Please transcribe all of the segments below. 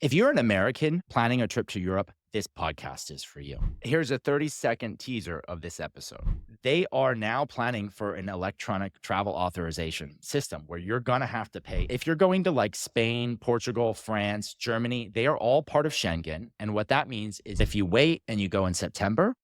If you're an American planning a trip to Europe, this podcast is for you. Here's a 30-second teaser of this episode. They are now planning for an electronic travel authorization system where you're going to have to pay. If you're going to like Spain, Portugal, France, Germany, they are all part of Schengen. And what that means is if you wait and you go in September,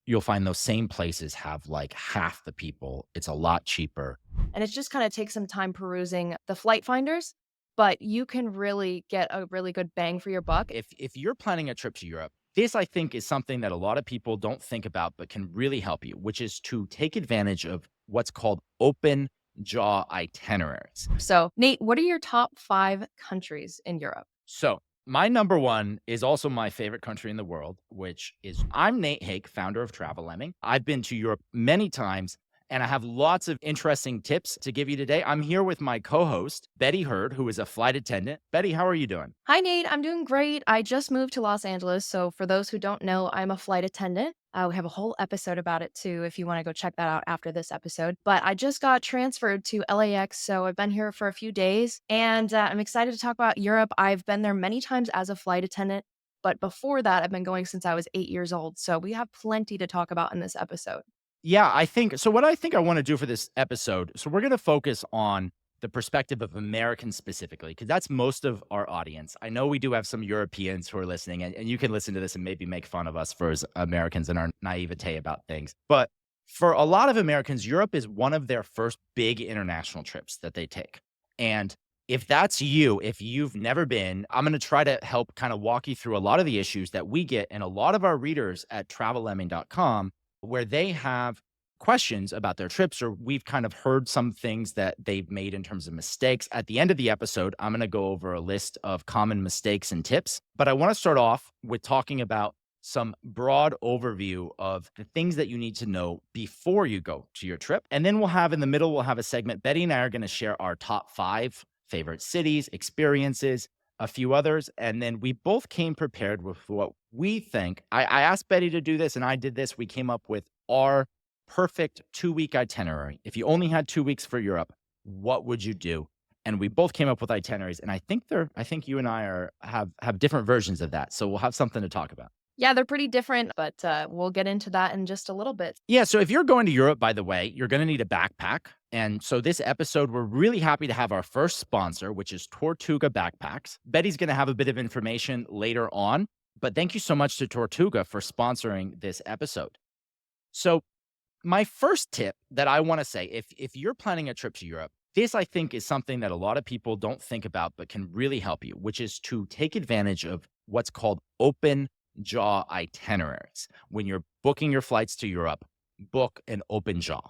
you'll find those same places have like half the people. It's a lot cheaper. And it just kind of takes some time perusing the flight finders, but you can really get a really good bang for your buck. If you're planning a trip to Europe, this I think is something that a lot of people don't think about but can really help you, which is to take advantage of what's called open jaw itineraries. So, Nate, what are your top 5 countries in Europe? So, my number one is also my favorite country in the world, which is I'm Nate Hake, founder of Lemming. I've been to Europe many times and I have lots of interesting tips to give you today. I'm here with my co host, Betty Hurd, who is a flight attendant. Betty, how are you doing? Hi, Nate. I'm doing great. I just moved to Los Angeles. So, for those who don't know, I'm a flight attendant. We have a whole episode about it too, if you want to go check that out after this episode. But I just got transferred to LAX. So, I've been here for a few days and I'm excited to talk about Europe. I've been there many times as a flight attendant. But before that, I've been going since I was 8 years old. So, we have plenty to talk about in this episode. Yeah, I think so. What I think I want to do for this episode, so we're going to focus on the perspective of Americans specifically, because that's most of our audience. I know we do have some Europeans who are listening, and you can listen to this and maybe make fun of us for as Americans and our naivete about things. But for a lot of Americans, Europe is one of their first big international trips that they take. And if that's you, if you've never been, I'm going to try to help kind of walk you through a lot of the issues that we get and a lot of our readers at travellemming.com where they have questions about their trips, or we've kind of heard some things that they've made in terms of mistakes. At the end of the episode, I'm going to go over a list of common mistakes and tips. But I want to start off with talking about some broad overview of the things that you need to know before you go to your trip. And then we'll have in the middle, we'll have a segment. Betty and I are going to share our top 5 favorite cities, experiences, a few others. And then we both came prepared with what we think. I asked Betty to do this and I did this. We came up with our perfect 2-week itinerary. If you only had 2 weeks for Europe, what would you do? And we both came up with itineraries. And I think you and I have different versions of that. So we'll have something to talk about. Yeah, they're pretty different, but we'll get into that in just a little bit. Yeah, so if you're going to Europe, by the way, you're going to need a backpack. And so this episode, we're really happy to have our first sponsor, which is Tortuga Backpacks. Betty's going to have a bit of information later on, but thank you so much to Tortuga for sponsoring this episode. So my first tip that I want to say, if you're planning a trip to Europe, this I think is something that a lot of people don't think about, but can really help you, which is to take advantage of what's called open jaw itineraries. When you're booking your flights to Europe, book an open jaw.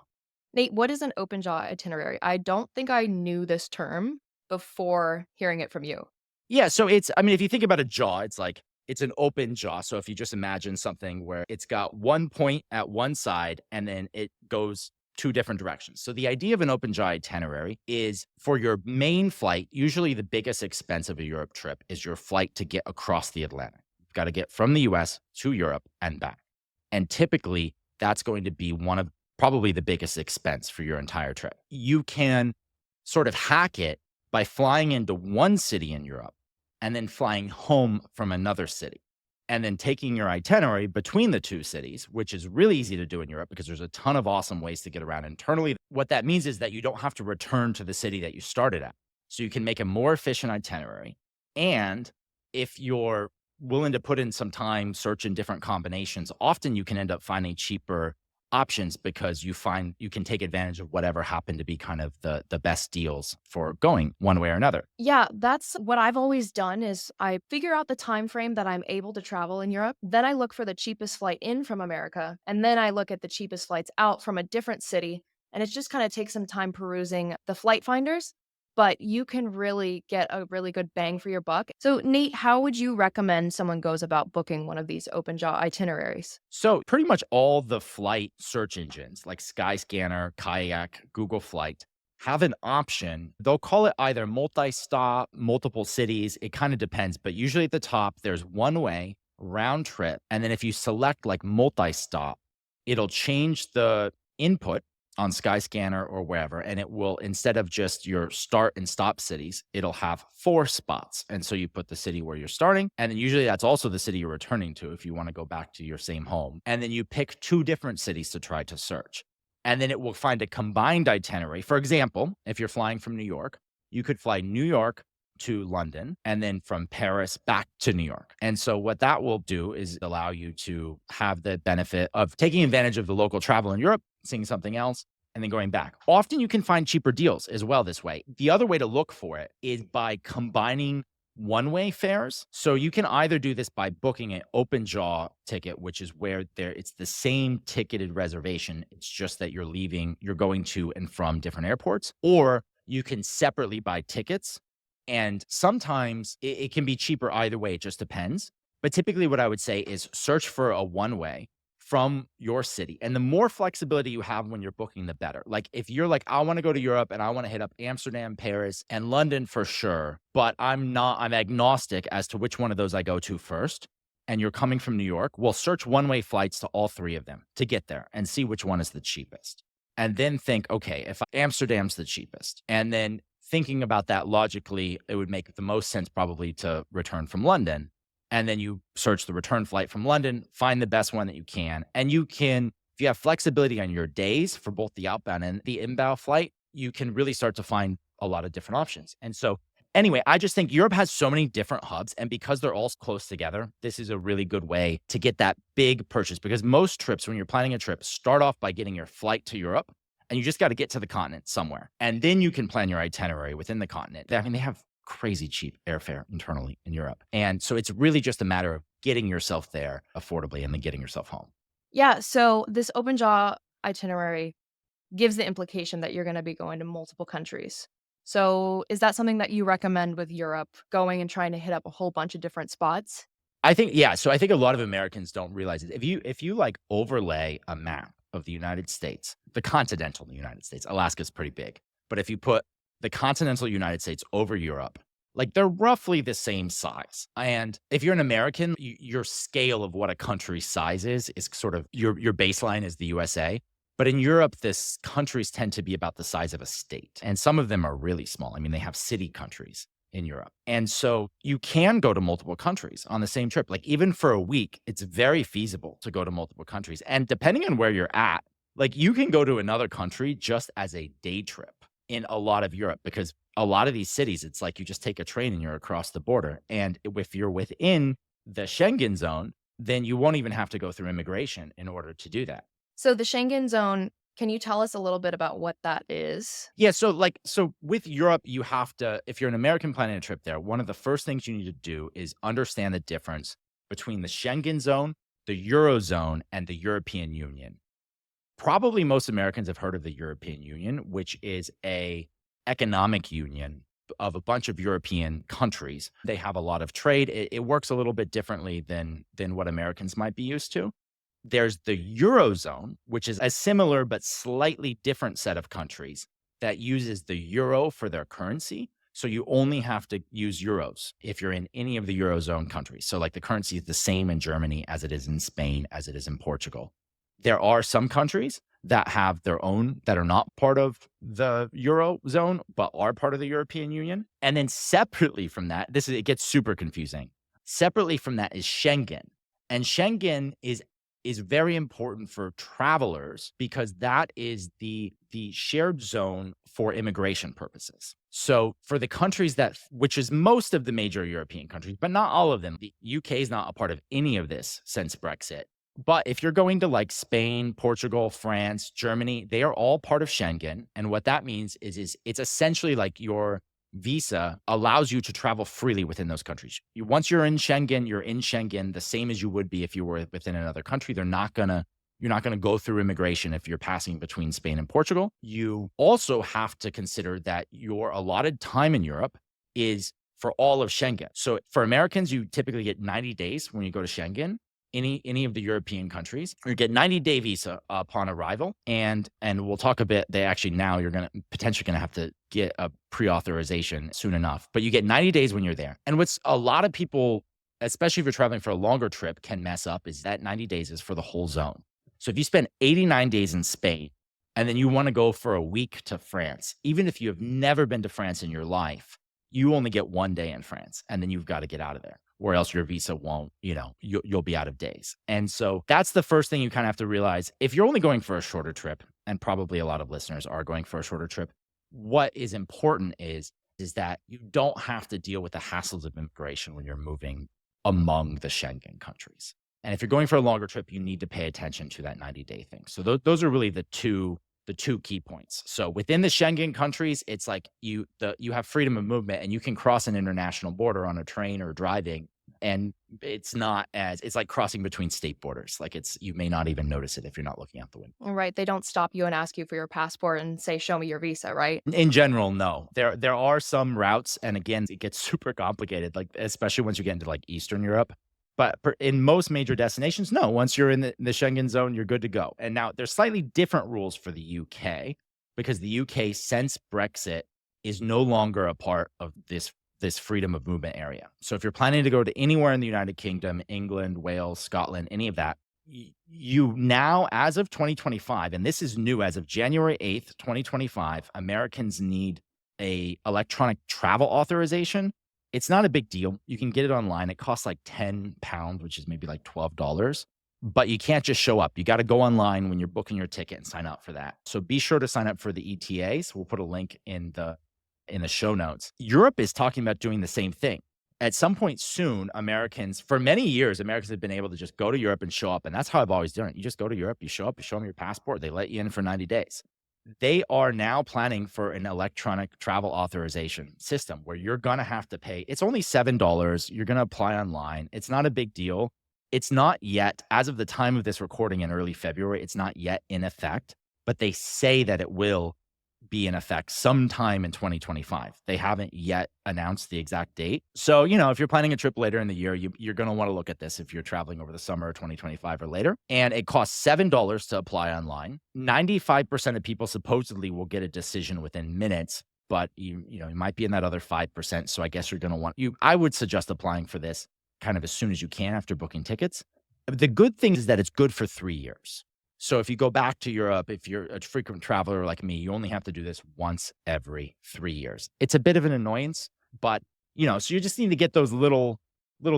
Nate, what is an open jaw itinerary? I don't think I knew this term before hearing it from you. Yeah, so I mean, if you think about a jaw, it's like it's an open jaw. So if you just imagine something where it's got one point at one side and then it goes 2 different directions. So the idea of an open jaw itinerary is for your main flight, usually the biggest expense of a Europe trip is your flight to get across the Atlantic. You've got to get from the US to Europe and back. And typically that's going to be one of probably the biggest expense for your entire trip. You can sort of hack it by flying into one city in Europe and then flying home from another city and then taking your itinerary between the 2 cities, which is really easy to do in Europe because there's a ton of awesome ways to get around internally. What that means is that you don't have to return to the city that you started at. So you can make a more efficient itinerary. And if you're willing to put in some time, search in different combinations, often you can end up finding cheaper options because you find you can take advantage of whatever happened to be kind of the best deals for going one way or another. Yeah, that's what I've always done is I figure out the time frame that I'm able to travel in Europe. Then I look for the cheapest flight in from America, and then I look at the cheapest flights out from a different city, and it just kind of takes some time perusing the flight finders, but you can really get a really good bang for your buck. So, Nate, how would you recommend someone goes about booking one of these open jaw itineraries? So pretty much all the flight search engines like Skyscanner, Kayak, Google Flight have an option. They'll call it either multi-stop, multiple cities. It kind of depends, but usually at the top, there's one way round trip. And then if you select like multi-stop, it'll change the input on Skyscanner or wherever, and it will, instead of just your start and stop cities, it'll have 4 spots. And so you put the city where you're starting, and then usually that's also the city you're returning to if you want to go back to your same home. And then you pick 2 different cities to try to search. And then it will find a combined itinerary. For example, if you're flying from New York, you could fly New York to London and then from Paris back to New York. And so what that will do is allow you to have the benefit of taking advantage of the local travel in Europe, seeing something else, and then going back. Often you can find cheaper deals as well this way. The other way to look for it is by combining one-way fares. So you can either do this by booking an open jaw ticket, which is where it's the same ticketed reservation. It's just that you're going to and from different airports, or you can separately buy tickets. And sometimes it can be cheaper either way. It just depends. But typically what I would say is search for a one-way from your city. And the more flexibility you have when you're booking, the better. Like if you're like, I want to go to Europe and I want to hit up Amsterdam, Paris, and London for sure, but I'm agnostic as to which one of those I go to first. And you're coming from New York, well, search one-way flights to all 3 of them to get there and see which one is the cheapest. And then think, okay, if Amsterdam's the cheapest, and then thinking about that logically, it would make the most sense probably to return from London. And then you search the return flight from London, find the best one that you can. And you can, if you have flexibility on your days for both the outbound and the inbound flight, you can really start to find a lot of different options. And so anyway, I just think Europe has so many different hubs. And because they're all close together, this is a really good way to get that big purchase. Because most trips, when you're planning a trip, start off by getting your flight to Europe. And you just got to get to the continent somewhere. And then you can plan your itinerary within the continent. I mean, they have crazy cheap airfare internally in Europe. And so it's really just a matter of getting yourself there affordably and then getting yourself home. Yeah, so this open jaw itinerary gives the implication that you're gonna be going to multiple countries. So, is that something that you recommend with Europe, going and trying to hit up a whole bunch of different spots? I think, yeah. So I think a lot of Americans don't realize it. If you like overlay a map of the United States, the continental United States, Alaska's pretty big. But if you put the continental United States over Europe, like they're roughly the same size. And if you're an American, your scale of what a country's size is sort of your baseline is the USA. But in Europe, this countries tend to be about the size of a state. And some of them are really small. I mean, they have city countries in Europe. And so you can go to multiple countries on the same trip. Like even for a week, it's very feasible to go to multiple countries. And depending on where you're at, like you can go to another country just as a day trip in a lot of Europe, because a lot of these cities, it's like you just take a train and you're across the border. And if you're within the Schengen zone, then you won't even have to go through immigration in order to do that. So, the Schengen zone, can you tell us a little bit about what that is? Yeah, so with Europe, you have to, if you're an American planning a trip there, one of the first things you need to do is understand the difference between the Schengen zone, the Eurozone, and the European Union. Probably most Americans have heard of the European Union, which is a economic union of a bunch of European countries. They have a lot of trade. It works a little bit differently than what Americans might be used to. There's the Eurozone, which is a similar but slightly different set of countries that uses the euro for their currency. So you only have to use euros if you're in any of the Eurozone countries. So like the currency is the same in Germany as it is in Spain, as it is in Portugal. There are some countries that have their own, that are not part of the Eurozone, but are part of the European Union. And then separately from that, it gets super confusing. Separately from that is Schengen. And Schengen is very important for travelers because that is the shared zone for immigration purposes. So for the countries which is most of the major European countries, but not all of them, the UK is not a part of any of this since Brexit. But if you're going to like Spain, Portugal, France, Germany, they are all part of Schengen. And what that means is it's essentially like your visa allows you to travel freely within those countries. Once you're in Schengen the same as you would be if you were within another country. You're not going to go through immigration if you're passing between Spain and Portugal. You also have to consider that your allotted time in Europe is for all of Schengen. So for Americans, you typically get 90 days when you go to Schengen. Any of the European countries, you get 90-day visa upon arrival. And we'll talk a bit. You're potentially going to have to get a pre-authorization soon enough, but you get 90 days when you're there. And what's a lot of people, especially if you're traveling for a longer trip, can mess up is that 90 days is for the whole zone. So if you spend 89 days in Spain and then you want to go for a week to France, even if you have never been to France in your life, you only get 1 day in France, and then you've got to get out of there, or else your visa won't, you'll be out of days. And so that's the first thing you kind of have to realize. If you're only going for a shorter trip, and probably a lot of listeners are going for a shorter trip, what is important is that you don't have to deal with the hassles of immigration when you're moving among the Schengen countries. And if you're going for a longer trip, you need to pay attention to that 90-day thing. So those are really the two key points. So within the Schengen countries, it's like you have freedom of movement and you can cross an international border on a train or driving, and it's like crossing between state borders. Like you may not even notice it if you're not looking out the window. Right, they don't stop you and ask you for your passport and say, "Show me your visa," right? In general, no. There are some routes, and again, it gets super complicated, like, especially once you get into, like, Eastern Europe. But in most major destinations, no. Once you're in the Schengen zone, you're good to go. And now there's slightly different rules for the UK, because the UK, since Brexit, is no longer a part of this freedom of movement area. So if you're planning to go to anywhere in the United Kingdom, England, Wales, Scotland, any of that, you now, as of 2025, and this is new, as of January 8th, 2025, Americans need a electronic travel authorization. It's not a big deal. You can get it online. It costs like £10, which is maybe like $12. But you can't just show up. You got to go online when you're booking your ticket and sign up for that. So be sure to sign up for the ETAs. We'll put a link in the show notes. Europe is talking about doing the same thing. At some point soon, for many years, Americans have been able to just go to Europe and show up. And that's how I've always done it. You just go to Europe, you show up, you show them your passport, they let you in for 90 days. They are now planning for an electronic travel authorization system where you're going to have to pay. It's only $7. You're going to apply online. It's not a big deal. It's not yet, as of the time of this recording in early February, it's not yet in effect, but they say that it will be in effect sometime in 2025. They haven't yet announced the exact date. So, if you're planning a trip later in the year, you're going to want to look at this if you're traveling over the summer of 2025 or later. And it costs $7 to apply online. 95% of people supposedly will get a decision within minutes, but you might be in that other 5%. So I guess you're going to I would suggest applying for this kind of as soon as you can after booking tickets. The good thing is that it's good for 3 years. So if you go back to Europe, if you're a frequent traveler like me, you only have to do this once every 3 years. It's a bit of an annoyance, but so you just need to get those little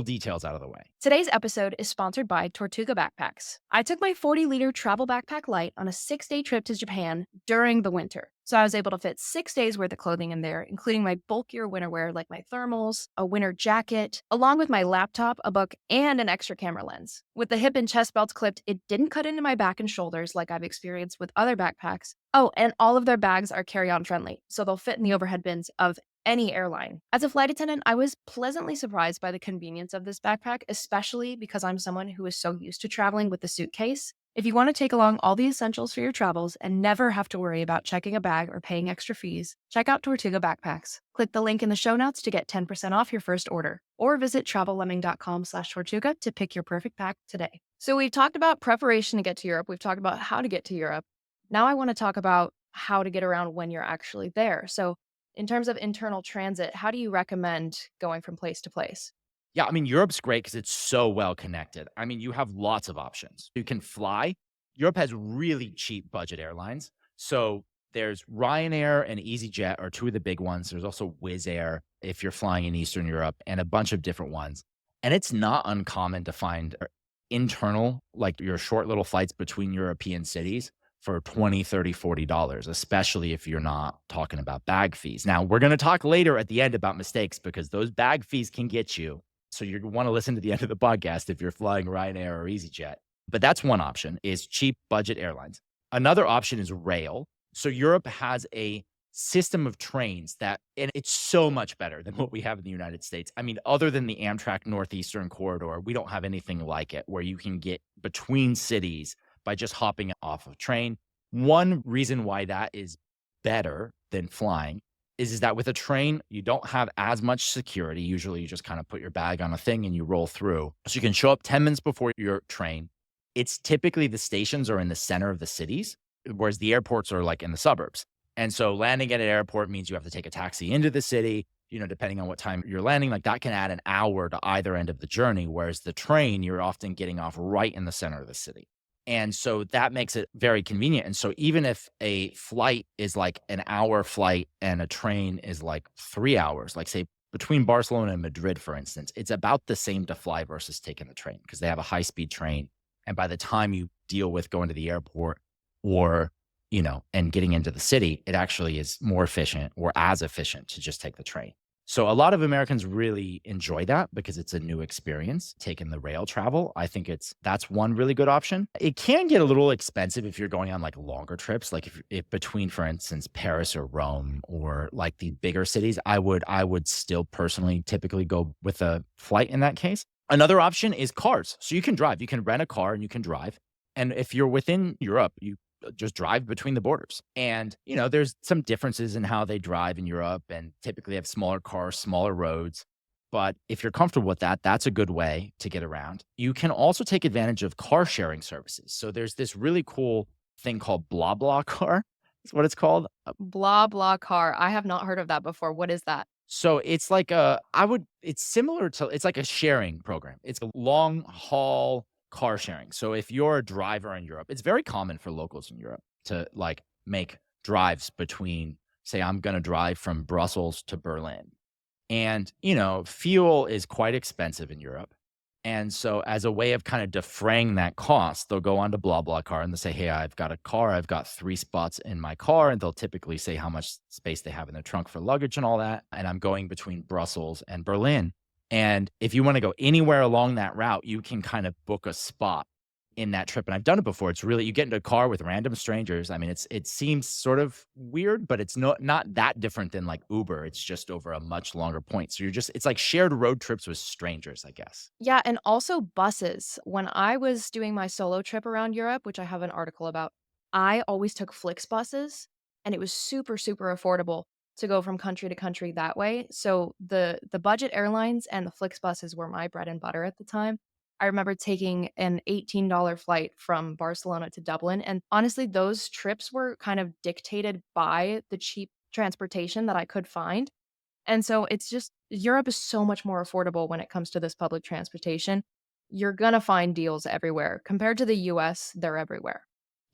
details out of the way. Today's episode is sponsored by Tortuga Backpacks. I took my 40-liter travel backpack light on a 6-day trip to Japan during the winter. So I was able to fit 6 days worth of clothing in there, including my bulkier winter wear like my thermals, a winter jacket, along with my laptop, a book, and an extra camera lens. With the hip and chest belts clipped, it didn't cut into my back and shoulders like I've experienced with other backpacks. Oh, and all of their bags are carry-on friendly, so they'll fit in the overhead bins of any airline. As a flight attendant, I was pleasantly surprised by the convenience of this backpack, especially because I'm someone who is so used to traveling with a suitcase. If you want to take along all the essentials for your travels and never have to worry about checking a bag or paying extra fees, check out Tortuga Backpacks. Click the link in the show notes to get 10% off your first order, or visit travellemming.com/Tortuga to pick your perfect pack today. So we've talked about preparation to get to Europe. We've talked about how to get to Europe. Now I want to talk about how to get around when you're actually there. So in terms of internal transit, how do you recommend going from place to place? Yeah, I mean, Europe's great because it's so well connected. I mean, you have lots of options. You can fly. Europe has really cheap budget airlines. So there's Ryanair and EasyJet are two of the big ones. There's also Wizz Air if you're flying in Eastern Europe, and a bunch of different ones. And it's not uncommon to find internal, like your short little flights between European cities for $20, $30, $40, especially if you're not talking about bag fees. Now, we're going to talk later at the end about mistakes because those bag fees can get you. So you want to listen to the end of the podcast if you're flying Ryanair or EasyJet. But that's one option, is cheap budget airlines. Another option is rail. So Europe has a system of trains and it's so much better than what we have in the United States. I mean, other than the Amtrak Northeastern Corridor, we don't have anything like it where you can get between cities by just hopping off a train. One reason why that is better than flying is that with a train, you don't have as much security. Usually you just kind of put your bag on a thing and you roll through. So you can show up 10 minutes before your train. It's typically the stations are in the center of the cities, whereas the airports are like in the suburbs. And so landing at an airport means you have to take a taxi into the city, depending on what time you're landing, like that can add an hour to either end of the journey. Whereas the train, you're often getting off right in the center of the city. And so that makes it very convenient. And so even if a flight is like an hour flight and a train is like 3 hours, like say between Barcelona and Madrid, for instance, it's about the same to fly versus taking the train because they have a high speed train. And by the time you deal with going to the airport or, and getting into the city, it actually is more efficient or as efficient to just take the train. So a lot of Americans really enjoy that because it's a new experience, taking the rail travel. I think that's one really good option. It can get a little expensive if you're going on like longer trips, like if between, for instance, Paris or Rome or like the bigger cities. I would still personally typically go with a flight in that case. Another option is cars. So you can drive. You can rent a car and you can drive. And if you're within Europe, you just drive between the borders. And, there's some differences in how they drive in Europe and typically have smaller cars, smaller roads. But if you're comfortable with that, that's a good way to get around. You can also take advantage of car sharing services. So there's this really cool thing called Blah Blah Car. That's what it's called. Blah blah car. I have not heard of that before. What is that? So it's like it's similar to, it's like a sharing program. It's a long haul car sharing. So if you're a driver in Europe, it's very common for locals in Europe to like make drives between, say, I'm going to drive from Brussels to Berlin. And, fuel is quite expensive in Europe. And so as a way of kind of defraying that cost, they'll go on to BlaBlaCar and they'll say, "Hey, I've got a car. I've got 3 spots in my car." And they'll typically say how much space they have in their trunk for luggage and all that. And I'm going between Brussels and Berlin. And if you wanna go anywhere along that route, you can kind of book a spot in that trip, and I've done it before. It's really, you get into a car with random strangers. I mean, it seems sort of weird, but it's not that different than like Uber. It's just over a much longer point. So it's like shared road trips with strangers, I guess. Yeah, and also buses. When I was doing my solo trip around Europe, which I have an article about, I always took Flix buses, and it was super, super affordable to go from country to country that way. So the budget airlines and the Flix buses were my bread and butter at the time. I remember taking an $18 flight from Barcelona to Dublin, and honestly, those trips were kind of dictated by the cheap transportation that I could find. And so it's just Europe is so much more affordable when it comes to this public transportation. You're gonna find deals everywhere. Compared to the US, they're everywhere.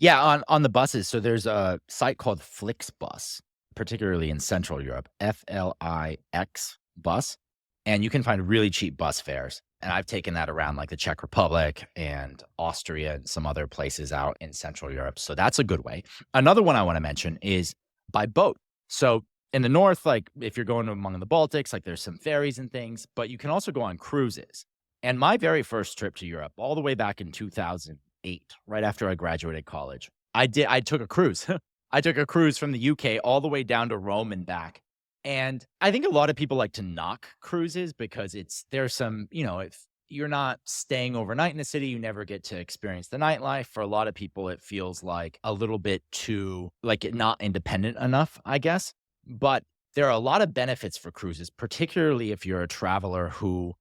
Yeah, on the buses. So there's a site called Flixbus, particularly in Central Europe, Flix bus, and you can find really cheap bus fares. And I've taken that around like the Czech Republic and Austria and some other places out in Central Europe. So that's a good way. Another one I want to mention is by boat. So in the north, like if you're going among the Baltics, like there's some ferries and things, but you can also go on cruises. And my very first trip to Europe, all the way back in 2008, right after I graduated college, I took a cruise. I took a cruise from the UK all the way down to Rome and back. And I think a lot of people like to knock cruises because there's some, if you're not staying overnight in the city, you never get to experience the nightlife. For a lot of people, it feels like a little bit too, like not independent enough, I guess. But there are a lot of benefits for cruises, particularly if you're a traveler who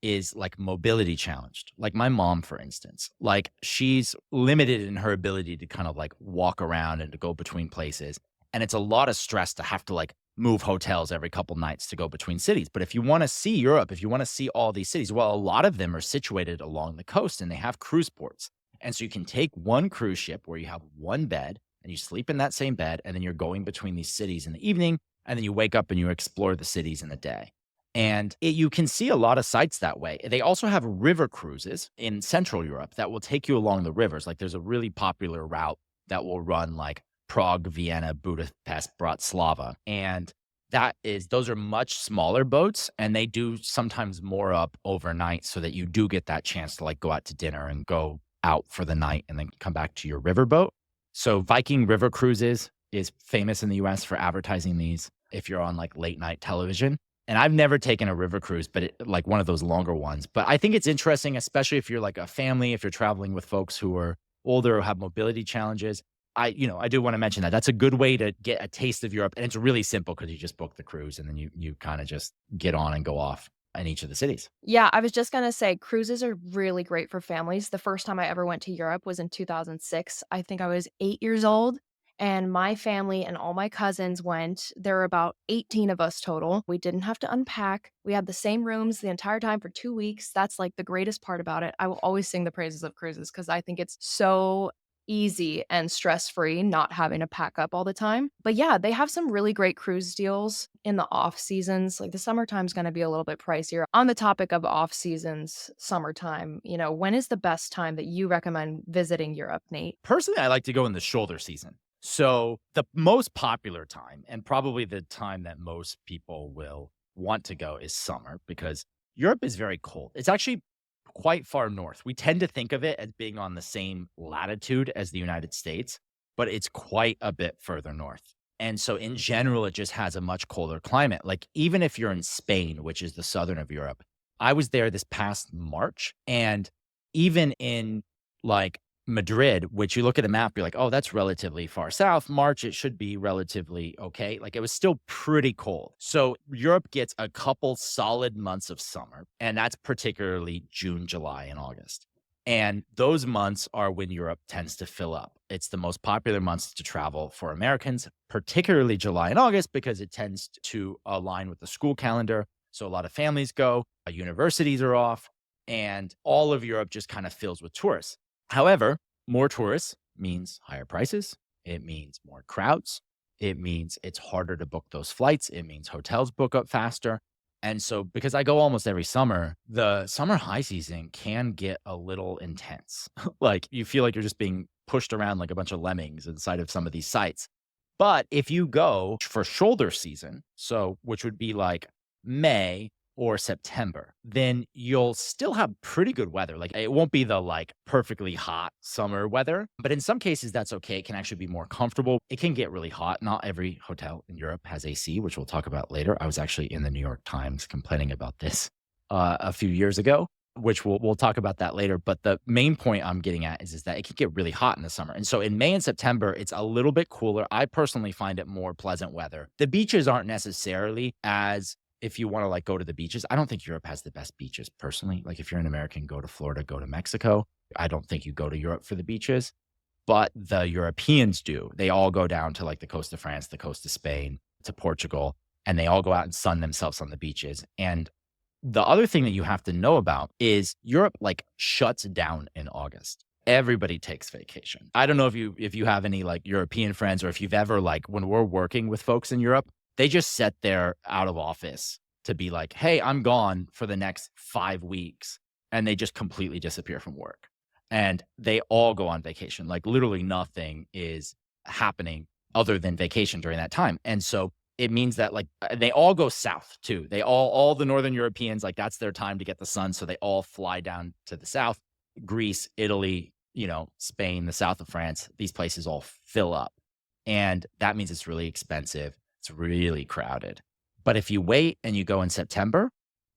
is like mobility challenged. Like my mom, for instance, like she's limited in her ability to kind of like walk around and to go between places. And it's a lot of stress to have to like move hotels every couple nights to go between cities. But if you want to see Europe, if you want to see all these cities, well, a lot of them are situated along the coast and they have cruise ports. And so you can take one cruise ship where you have one bed and you sleep in that same bed. And then you're going between these cities in the evening. And then you wake up and you explore the cities in the day. And you can see a lot of sites that way. They also have river cruises in Central Europe that will take you along the rivers. Like there's a really popular route that will run like Prague, Vienna, Budapest, Bratislava. And those are much smaller boats and they do sometimes moor up overnight so that you do get that chance to like go out to dinner and go out for the night and then come back to your riverboat. So Viking River Cruises is famous in the US for advertising these if you're on like late night television. And I've never taken a river cruise, but like one of those longer ones. But I think it's interesting, especially if you're like a family, if you're traveling with folks who are older or have mobility challenges. I do want to mention that that's a good way to get a taste of Europe. And it's really simple because you just book the cruise and then you kind of just get on and go off in each of the cities. Yeah, I was just gonna say cruises are really great for families. The first time I ever went to Europe was in 2006. I think I was 8 years old, And my family and all my cousins went. There were about 18 of us total. We didn't have to unpack. We had the same rooms the entire time for 2 weeks. That's like the greatest part about it. I will always sing the praises of cruises because I think it's so easy and stress-free not having to pack up all the time. But yeah, they have some really great cruise deals in the off seasons. Like the summertime's gonna be a little bit pricier. On the topic of off seasons, summertime, when is the best time that you recommend visiting Europe, Nate? Personally, I like to go in the shoulder season. So the most popular time, and probably the time that most people will want to go, is summer because Europe is very cold. It's actually quite far north. We tend to think of it as being on the same latitude as the United States, but it's quite a bit further north. And so in general, it just has a much colder climate. Like even if you're in Spain, which is the southern of Europe, I was there this past March, and even in like Madrid, which you look at a map, you're like, oh, that's relatively far south. March, it should be relatively okay. Like it was still pretty cold. So Europe gets a couple solid months of summer, and that's particularly June, July, and August. And those months are when Europe tends to fill up. It's the most popular months to travel for Americans, particularly July and August, because it tends to align with the school calendar. So a lot of families go, universities are off, and all of Europe just kind of fills with tourists. However, more tourists means higher prices. It means more crowds. It means it's harder to book those flights. It means hotels book up faster. And so, because I go almost every summer, the summer high season can get a little intense. Like you feel like you're just being pushed around like a bunch of lemmings inside of some of these sites. But if you go for shoulder season, so which would be like May or September, then you'll still have pretty good weather. Like it won't be the like perfectly hot summer weather, but in some cases that's okay. It can actually be more comfortable. It can get really hot. Not every hotel in Europe has AC, which we'll talk about later. I was actually in the New York Times complaining about this a few years ago, which we'll talk about that later. But the main point I'm getting at is that it can get really hot in the summer. And so in May and September, it's a little bit cooler. I personally find it more pleasant weather. The beaches aren't necessarily as if you want to like go to the beaches. I don't think Europe has the best beaches personally. Like if you're an American, go to Florida, go to Mexico. I don't think you go to Europe for the beaches, but the Europeans do. They all go down to like the coast of France, the coast of Spain, to Portugal, and they all go out and sun themselves on the beaches. And the other thing that you have to know about is Europe like shuts down in August. Everybody takes vacation. I don't know if you have any like European friends, or if you've ever like when we're working with folks in Europe, they just set their out of office to be like, hey, I'm gone for the next 5 weeks. And they just completely disappear from work. And they all go on vacation. Like literally nothing is happening other than vacation during that time. And so it means that like they all go south too. All the Northern Europeans, like that's their time to get the sun. So they all fly down to the south. Greece, Italy, Spain, the south of France, these places all fill up. And that means it's really expensive. It's really crowded. But if you wait and you go in September,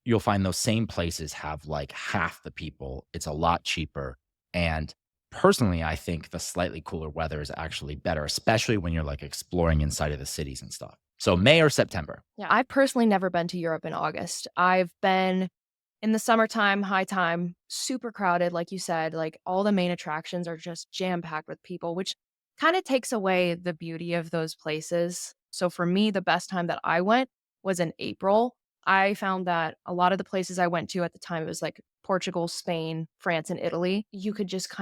you'll find those same places have like half the people. It's a lot cheaper. And personally, I think the slightly cooler weather is actually better, especially when you're like exploring inside of the cities and stuff. So May or September. Yeah, I've personally never been to Europe in August. I've been in the summertime, high time, super crowded, like you said, like all the main attractions are just jam-packed with people, which kind of takes away the beauty of those places. So for me, the best time that I went was in April. I found that a lot of the places I went to at the time, it was like Portugal, Spain, France, and Italy. You could just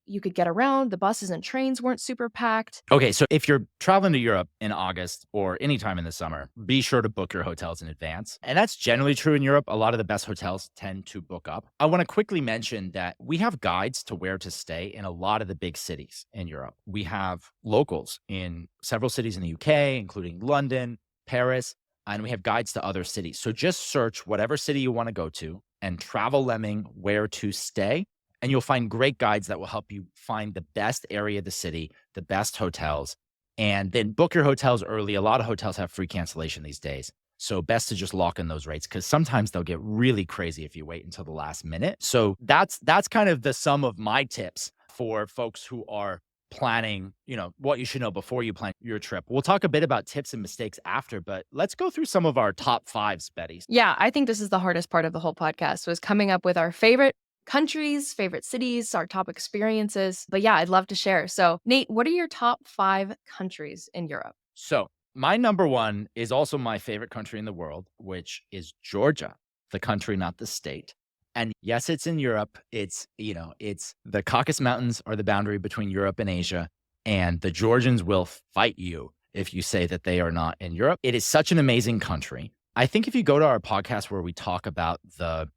you could get around. The buses and trains weren't super packed. Okay, so if you're traveling to Europe in August or anytime in the summer, be sure to book your hotels in advance. And that's generally true in Europe. A lot of the best hotels tend to book up. I want to quickly mention that we have guides to where to stay in a lot of the big cities in Europe. We have locals in several cities in the UK, including London, Paris, and we have guides to other cities. So just search whatever city you want to go to and travel Lemming where to stay. And you'll find great guides that will help you find the best area of the city, the best hotels, and then book your hotels early. A lot of hotels have free cancellation these days. So best to just lock in those rates because sometimes they'll get really crazy if you wait until the last minute. So that's kind of the sum of my tips for folks who are planning, what you should know before you plan your trip. We'll talk a bit about tips and mistakes after, but let's go through some of our top fives, Betty. Yeah, I think this is the hardest part of the whole podcast was coming up with our favorite countries, favorite cities, our top experiences. But yeah, I'd love to share. So, Nate, what are your top 5 countries in Europe? So, my number one is also my favorite country in the world, which is Georgia, the country, not the state. And yes, it's in Europe. It's the Caucasus Mountains are the boundary between Europe and Asia. And the Georgians will fight you if you say that they are not in Europe. It is such an amazing country. I think if you go to our podcast where we talk about the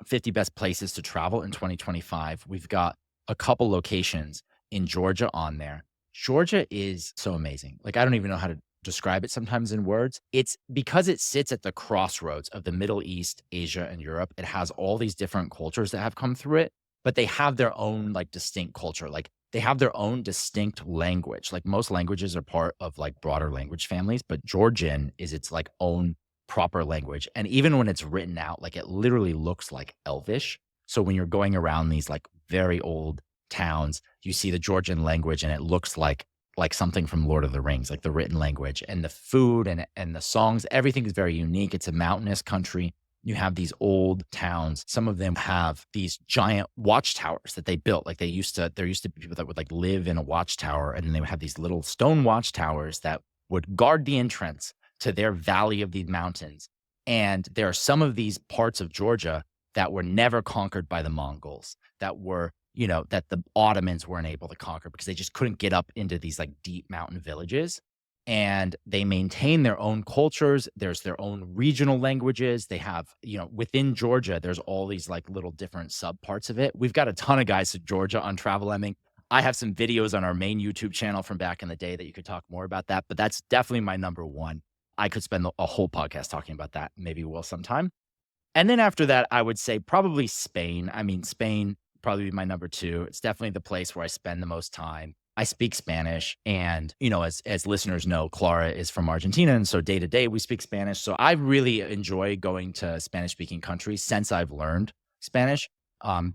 50 best places to travel in 2025. We've got a couple locations in Georgia on there. Georgia is so amazing. Like, I don't even know how to describe it sometimes in words. It's because it sits at the crossroads of the Middle East, Asia, and Europe. It has all these different cultures that have come through it, but they have their own like distinct culture. Like, they have their own distinct language. Like, most languages are part of like broader language families, but Georgian is its like own proper language. And even when it's written out, like, it literally looks like Elvish. So when you're going around these like very old towns, you see the Georgian language and it looks like something from Lord of the Rings, like the written language. And the food and the songs, everything is very unique. It's a mountainous country. You have these old towns. Some of them have these giant watchtowers that they built. Like, there used to be people that would like live in a watchtower, and then they would have these little stone watchtowers that would guard the entrance to their valley of these mountains. And there are some of these parts of Georgia that were never conquered by the Mongols, that the Ottomans weren't able to conquer because they just couldn't get up into these like deep mountain villages. And they maintain their own cultures. There's their own regional languages. They have, within Georgia, there's all these like little different sub parts of it. We've got a ton of guys to Georgia on Travel Lemming. I have some videos on our main YouTube channel from back in the day that you could talk more about that, but that's definitely my number one. I could spend a whole podcast talking about that. Maybe we'll sometime. And then after that, I would say probably Spain. I mean, Spain probably be my number two. It's definitely the place where I spend the most time. I speak Spanish, and as listeners know, Clara is from Argentina, and so day to day we speak Spanish. So I really enjoy going to Spanish speaking countries since I've learned Spanish,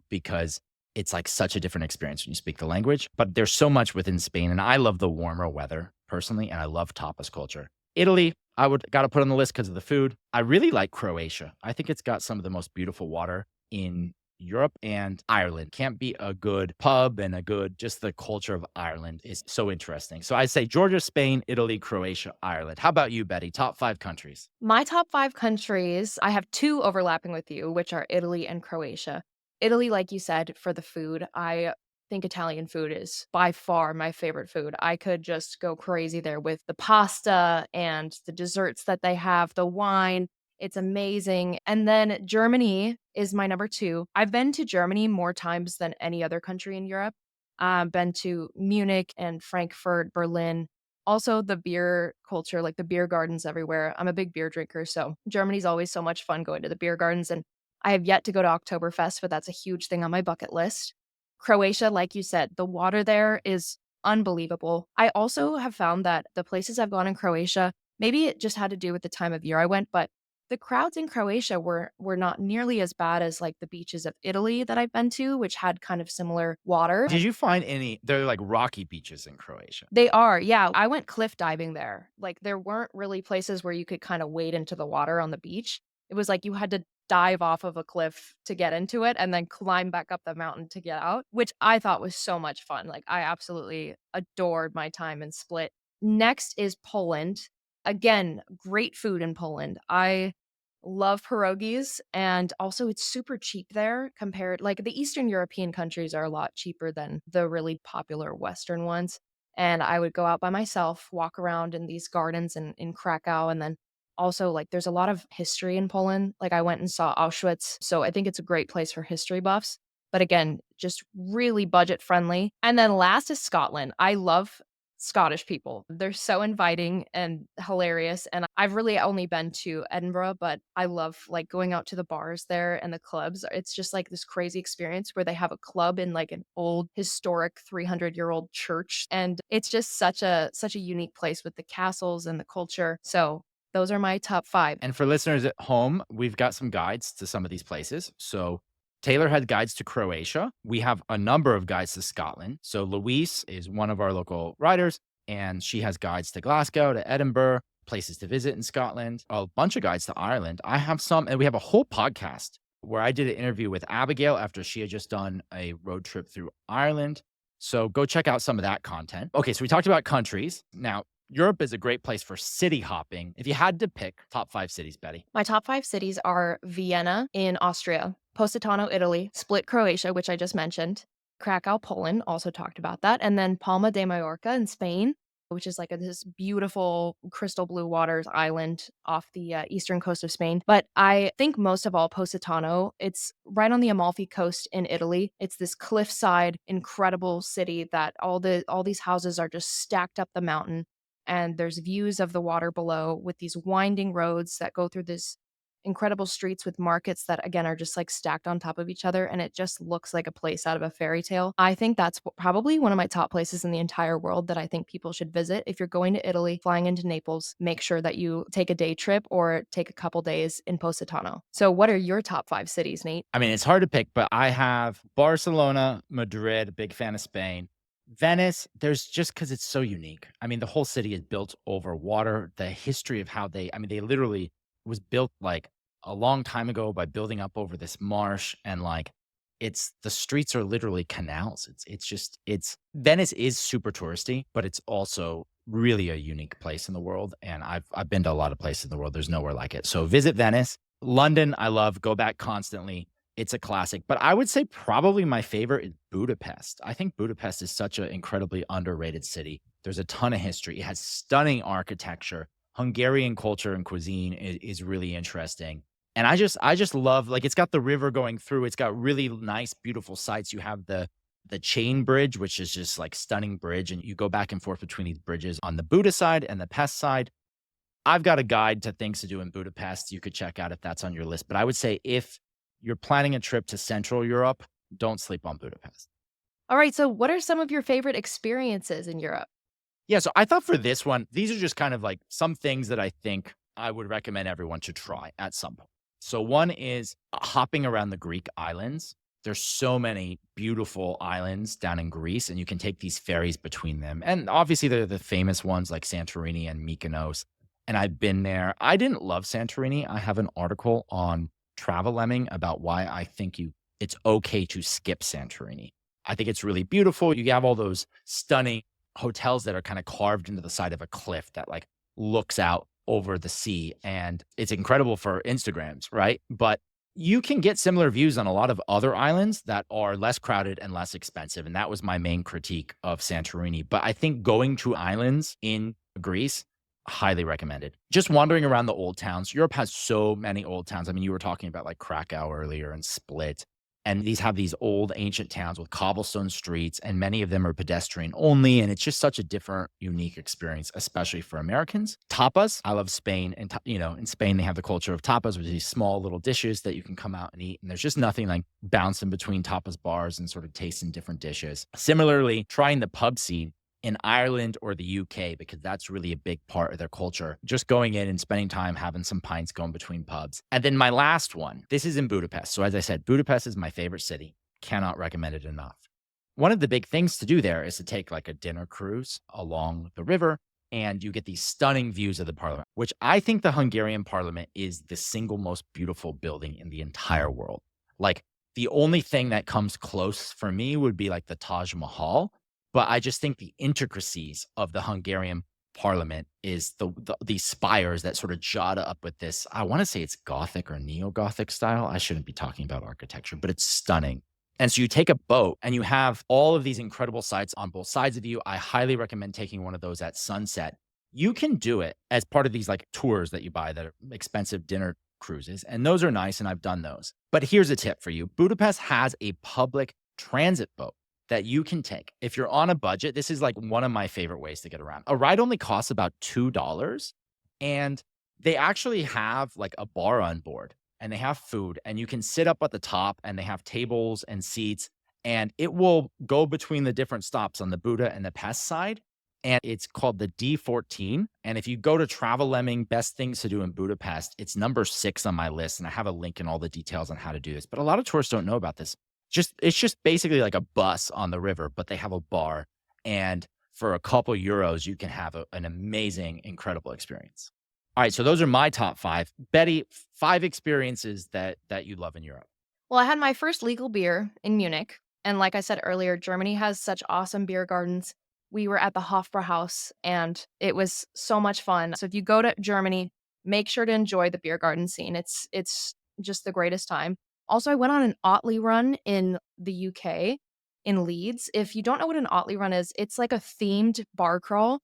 because it's like such a different experience when you speak the language. But there's so much within Spain, and I love the warmer weather personally, and I love tapas culture. Italy, I would got to put on the list because of the food. I really like Croatia. I think it's got some of the most beautiful water in Europe, and Ireland. Can't be a good pub and just the culture of Ireland is so interesting. So I'd say Georgia, Spain, Italy, Croatia, Ireland. How about you, Betty? Top 5 countries. My top 5 countries, I have 2 overlapping with you, which are Italy and Croatia. Italy, like you said, for the food, I think Italian food is by far my favorite food. I could just go crazy there with the pasta and the desserts that they have, the wine. It's amazing. And then Germany is my number 2. I've been to Germany more times than any other country in Europe. Been to Munich and Frankfurt, Berlin. Also, the beer culture, like the beer gardens everywhere. I'm a big beer drinker, so Germany's always so much fun going to the beer gardens, and I have yet to go to Oktoberfest, but that's a huge thing on my bucket list. Croatia, like you said, the water there is unbelievable. I also have found that the places I've gone in Croatia, maybe it just had to do with the time of year I went, but the crowds in Croatia were not nearly as bad as like the beaches of Italy that I've been to, which had kind of similar water. Did you find any, they're like rocky beaches in Croatia? They are, yeah. I went cliff diving there. Like, there weren't really places where you could kinda wade into the water on the beach. It was like you had to dive off of a cliff to get into it and then climb back up the mountain to get out, which I thought was so much fun. Like, I absolutely adored my time in Split. Next is Poland. Again, great food in Poland. I love pierogies, and also it's super cheap there compared like, the Eastern European countries are a lot cheaper than the really popular Western ones, and I would go out by myself, walk around in these gardens in Krakow, and then also, like, there's a lot of history in Poland. Like, I went and saw Auschwitz, so I think it's a great place for history buffs, but again, just really budget friendly. And then last is Scotland. I love Scottish people. They're so inviting and hilarious, and I've really only been to Edinburgh, but I love, like, going out to the bars there and the clubs. It's just, like, this crazy experience where they have a club in, like, an old historic 300-year-old church, and it's just such a unique place with the castles and the culture. So, those are my top 5. And for listeners at home, we've got some guides to some of these places. So Taylor had guides to Croatia. We have a number of guides to Scotland. So Louise is one of our local riders, and she has guides to Glasgow, to Edinburgh, places to visit in Scotland, a bunch of guides to Ireland. I have some, and we have a whole podcast where I did an interview with Abigail after she had just done a road trip through Ireland. So go check out some of that content. Okay, so we talked about countries. Now, Europe is a great place for city hopping. If you had to pick top 5 cities, Betty. My top 5 cities are Vienna in Austria, Positano, Italy, Split, Croatia, which I just mentioned, Krakow, Poland, also talked about that, and then Palma de Mallorca in Spain, which is like this beautiful crystal blue waters island off the eastern coast of Spain. But I think most of all, Positano, it's right on the Amalfi Coast in Italy. It's this cliffside, incredible city that all these houses are just stacked up the mountain, and there's views of the water below with these winding roads that go through this incredible streets with markets that again are just like stacked on top of each other, and it just looks like a place out of a fairy tale. I think that's probably one of my top places in the entire world that I think people should visit. If you're going to Italy, flying into Naples, make sure that you take a day trip or take a couple days in Positano. So what are your top 5 cities, Nate? I mean, it's hard to pick, but I have Barcelona, Madrid, big fan of Spain. Venice, there's just because it's so unique. I mean, the whole city is built over water. The history of how they, I mean, they literally was built like a long time ago by building up over this marsh and like it's the streets are literally canals. It's just it's Venice is super touristy, but it's also really a unique place in the world. And I've been to a lot of places in the world. There's nowhere like it. So visit Venice. London, I love, go back constantly. It's a classic, but I would say probably my favorite is Budapest. I think Budapest is such an incredibly underrated city. There's a ton of history. It has stunning architecture. Hungarian culture and cuisine is really interesting. And I just love like it's got the river going through. It's got really nice, beautiful sights. You have the chain bridge, which is just like stunning bridge, and you go back and forth between these bridges on the Buda side and the Pest side. I've got a guide to things to do in Budapest you could check out if that's on your list. But I would say if you're planning a trip to Central Europe, don't sleep on Budapest. All right, so what are some of your favorite experiences in Europe? Yeah, so I thought for this one, these are just kind of like some things that I think I would recommend everyone to try at some point. So one is hopping around the Greek islands. There's so many beautiful islands down in Greece, and you can take these ferries between them. And obviously, they're the famous ones like Santorini and Mykonos. And I've been there. I didn't love Santorini. I have an article on Travel Lemming about why I think it's okay to skip Santorini. I think it's really beautiful. You have all those stunning hotels that are kind of carved into the side of a cliff that like looks out over the sea, and it's incredible for Instagrams, right? But you can get similar views on a lot of other islands that are less crowded and less expensive, and that was my main critique of Santorini. But I think going to islands in Greece, highly recommended. Just wandering around the old towns. Europe has so many old towns. I mean, you were talking about like Krakow earlier and Split. And these have these old ancient towns with cobblestone streets, and many of them are pedestrian only. And it's just such a different, unique experience, especially for Americans. Tapas, I love Spain. And, in Spain, they have the culture of tapas, which are these small little dishes that you can come out and eat. And there's just nothing like bouncing between tapas bars and sort of tasting different dishes. Similarly, trying the pub scene in Ireland or the UK, because that's really a big part of their culture. Just going in and spending time having some pints going between pubs. And then my last one, this is in Budapest. So as I said, Budapest is my favorite city. Cannot recommend it enough. One of the big things to do there is to take like a dinner cruise along the river, and you get these stunning views of the parliament, which I think the Hungarian parliament is the single most beautiful building in the entire world. Like the only thing that comes close for me would be like the Taj Mahal. But I just think the intricacies of the Hungarian parliament is these spires that sort of jada up with this. I want to say it's Gothic or neo-Gothic style. I shouldn't be talking about architecture, but it's stunning. And so you take a boat and you have all of these incredible sights on both sides of you. I highly recommend taking one of those at sunset. You can do it as part of these like tours that you buy that are expensive dinner cruises. And those are nice. And I've done those. But here's a tip for you. Budapest has a public transit boat that you can take. If you're on a budget, this is like one of my favorite ways to get around. A ride only costs about $2, and they actually have like a bar on board, and they have food, and you can sit up at the top, and they have tables and seats, and it will go between the different stops on the Buda and the Pest side. And it's called the D14. And if you go to Travel Lemming, best things to do in Budapest, it's number 6 on my list. And I have a link and all the details on how to do this. But a lot of tourists don't know about this. It's just basically like a bus on the river, but they have a bar. And for a couple euros, you can have an amazing, incredible experience. All right, so those are my top 5. Betty, 5 experiences that you love in Europe. Well, I had my first legal beer in Munich, and like I said earlier, Germany has such awesome beer gardens. We were at the Hofbrauhaus, and it was so much fun. So if you go to Germany, make sure to enjoy the beer garden scene. It's just the greatest time. Also, I went on an Otley run in the UK in Leeds. If you don't know what an Otley run is, it's like a themed bar crawl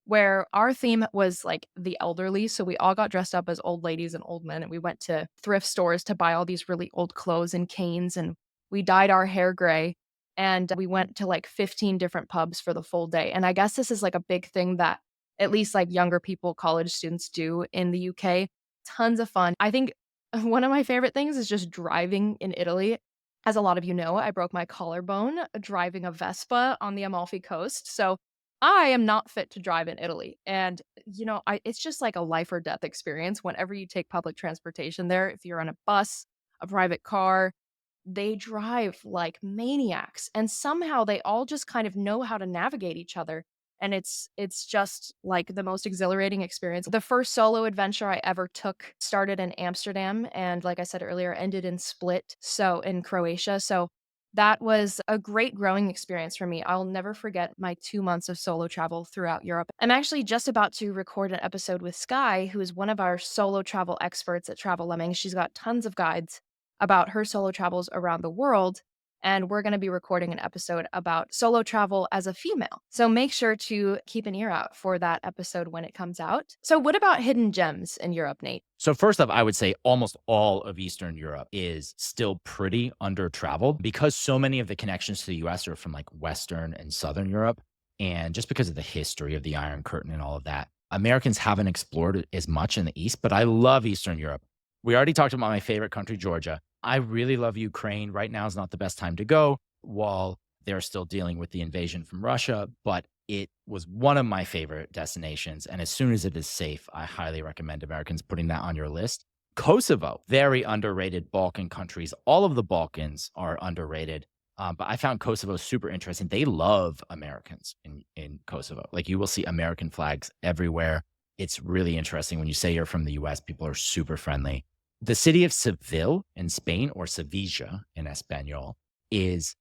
where our theme was like the elderly. So we all got dressed up as old ladies and old men, and we went to thrift stores to buy all these really old clothes and canes. And we dyed our hair gray. And we went to like 15 different pubs for the full day. And I guess this is like a big thing that at least like younger people, college students do in the UK. Tons of fun. I think one of my favorite things is just driving in Italy. As a lot of you know, I broke my collarbone driving a Vespa on the Amalfi Coast. So I am not fit to drive in Italy, and, it's just like a life or death experience whenever you take public transportation there. If you're on a bus, a private car, they drive like maniacs, and somehow they all just kind of know how to navigate each other, and it's just, like, the most exhilarating experience. The first solo adventure I ever took started in Amsterdam, and like I said earlier, ended in Split, so in Croatia, so that was a great growing experience for me. I'll never forget my 2 months of solo travel throughout Europe. I'm actually just about to record an episode with Skye, who is one of our solo travel experts at Travel Lemming. She's got tons of guides about her solo travels around the world, and we're gonna be recording an episode about solo travel as a female. So make sure to keep an ear out for that episode when it comes out. So what about hidden gems in Europe, Nate? So first off, I would say almost all of Eastern Europe is still pretty under traveled because so many of the connections to the US are from like Western and Southern Europe. And just because of the history of the Iron Curtain and all of that, Americans haven't explored it as much in the East, but I love Eastern Europe. We already talked about my favorite country, Georgia. I really love Ukraine. Right now is not the best time to go while they're still dealing with the invasion from Russia, but it was one of my favorite destinations. And as soon as it is safe, I highly recommend Americans putting that on your list. Kosovo, very underrated Balkan countries. All of the Balkans are underrated. But I found Kosovo super interesting. They love Americans in Kosovo. Like you will see American flags everywhere. It's really interesting. When you say you're from the US, people are super friendly. The city of Seville in Spain, or Sevilla in Espanol, is,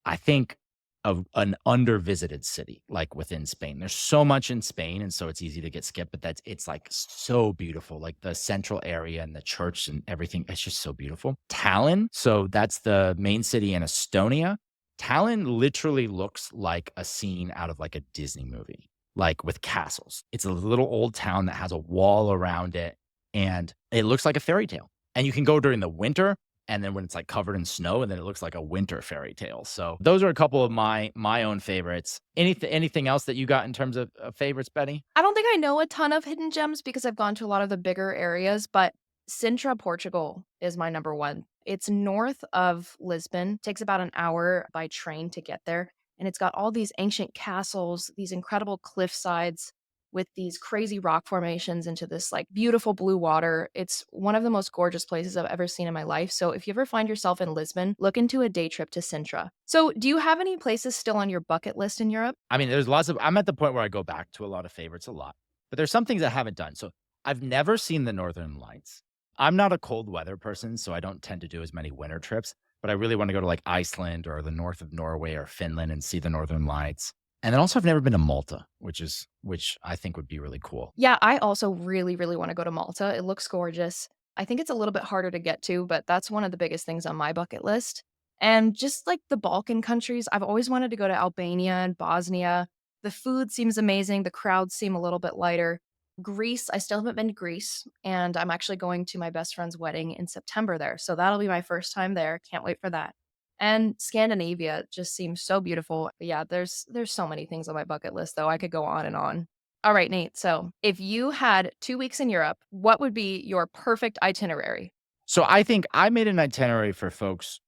I think, of an undervisited city, like within Spain. There's so much in Spain, and so it's easy to get skipped, but it's like so beautiful. Like the central area and the church and everything. It's just so beautiful. Tallinn, so that's the main city in Estonia. Tallinn literally looks like a scene out of like a Disney movie, like with castles. It's a little old town that has a wall around it, and it looks like a fairy tale. And you can go during the winter, and then when it's like covered in snow, and then it looks like a winter fairy tale. So those are a couple of my own favorites. Anything else that you got in terms of favorites, Betty? I don't think I know a ton of hidden gems because I've gone to a lot of the bigger areas, but Sintra, Portugal is my number one. It's north of Lisbon, takes about an hour by train to get there. And it's got all these ancient castles, these incredible cliff sides with these crazy rock formations into this like beautiful blue water. It's one of the most gorgeous places I've ever seen in my life. So if you ever find yourself in Lisbon, look into a day trip to Sintra. So do you have any places still on your bucket list in Europe? I mean, there's lots of. I'm at the point where I go back to a lot of favorites a lot, but there's some things I haven't done. So I've never seen the Northern Lights. I'm not a cold weather person, so I don't tend to do as many winter trips. But I really want to go to like Iceland or the north of Norway or Finland and see the Northern Lights. And then also, I've never been to Malta, which I think would be really cool. Yeah, I also really, really wanna go to Malta. It looks gorgeous. I think it's a little bit harder to get to, but that's one of the biggest things on my bucket list. And just like the Balkan countries, I've always wanted to go to Albania and Bosnia. The food seems amazing, the crowds seem a little bit lighter. Greece, I still haven't been to Greece, and I'm actually going to my best friend's wedding in September there, so that'll be my first time there, can't wait for that. And Scandinavia just seems so beautiful. Yeah, there's so many things on my bucket list, though, I could go on and on. All right, Nate. So, if you had 2 weeks in Europe, what would be your perfect itinerary? So I think I made an itinerary for folks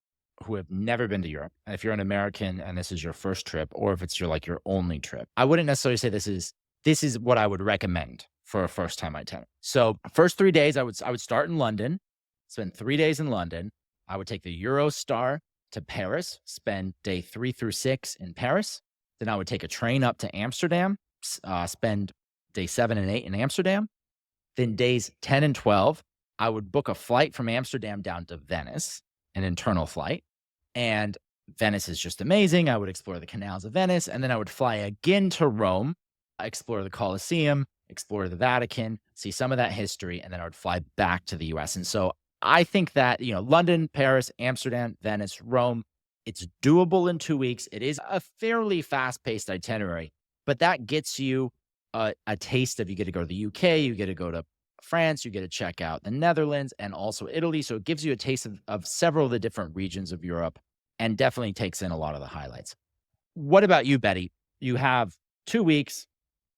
who have never been to Europe. And if you're an American and this is your first trip, or if it's your only trip, I wouldn't necessarily say this is what I would recommend for a first time itinerary. So first 3 days, I would start in London, spend 3 days in London. I would take the Eurostar to Paris, spend day 3 through 6 in Paris. Then I would take a train up to Amsterdam, spend day 7 and 8 in Amsterdam. Then days 10 and 12, I would book a flight from Amsterdam down to Venice. an internal flight. And Venice is just amazing. I would explore the canals of Venice, and then I would fly again to Rome, explore the Colosseum, explore the Vatican, see some of that history, and then I would fly back to the US. And so I think that, London, Paris, Amsterdam, Venice, Rome, it's doable in 2 weeks. It is a fairly fast paced itinerary, but that gets you a taste of you get to go to the UK, you get to go to France, you get to check out the Netherlands and also Italy. So it gives you a taste of several of the different regions of Europe and definitely takes in a lot of the highlights. What about you, Betty? You have 2 weeks,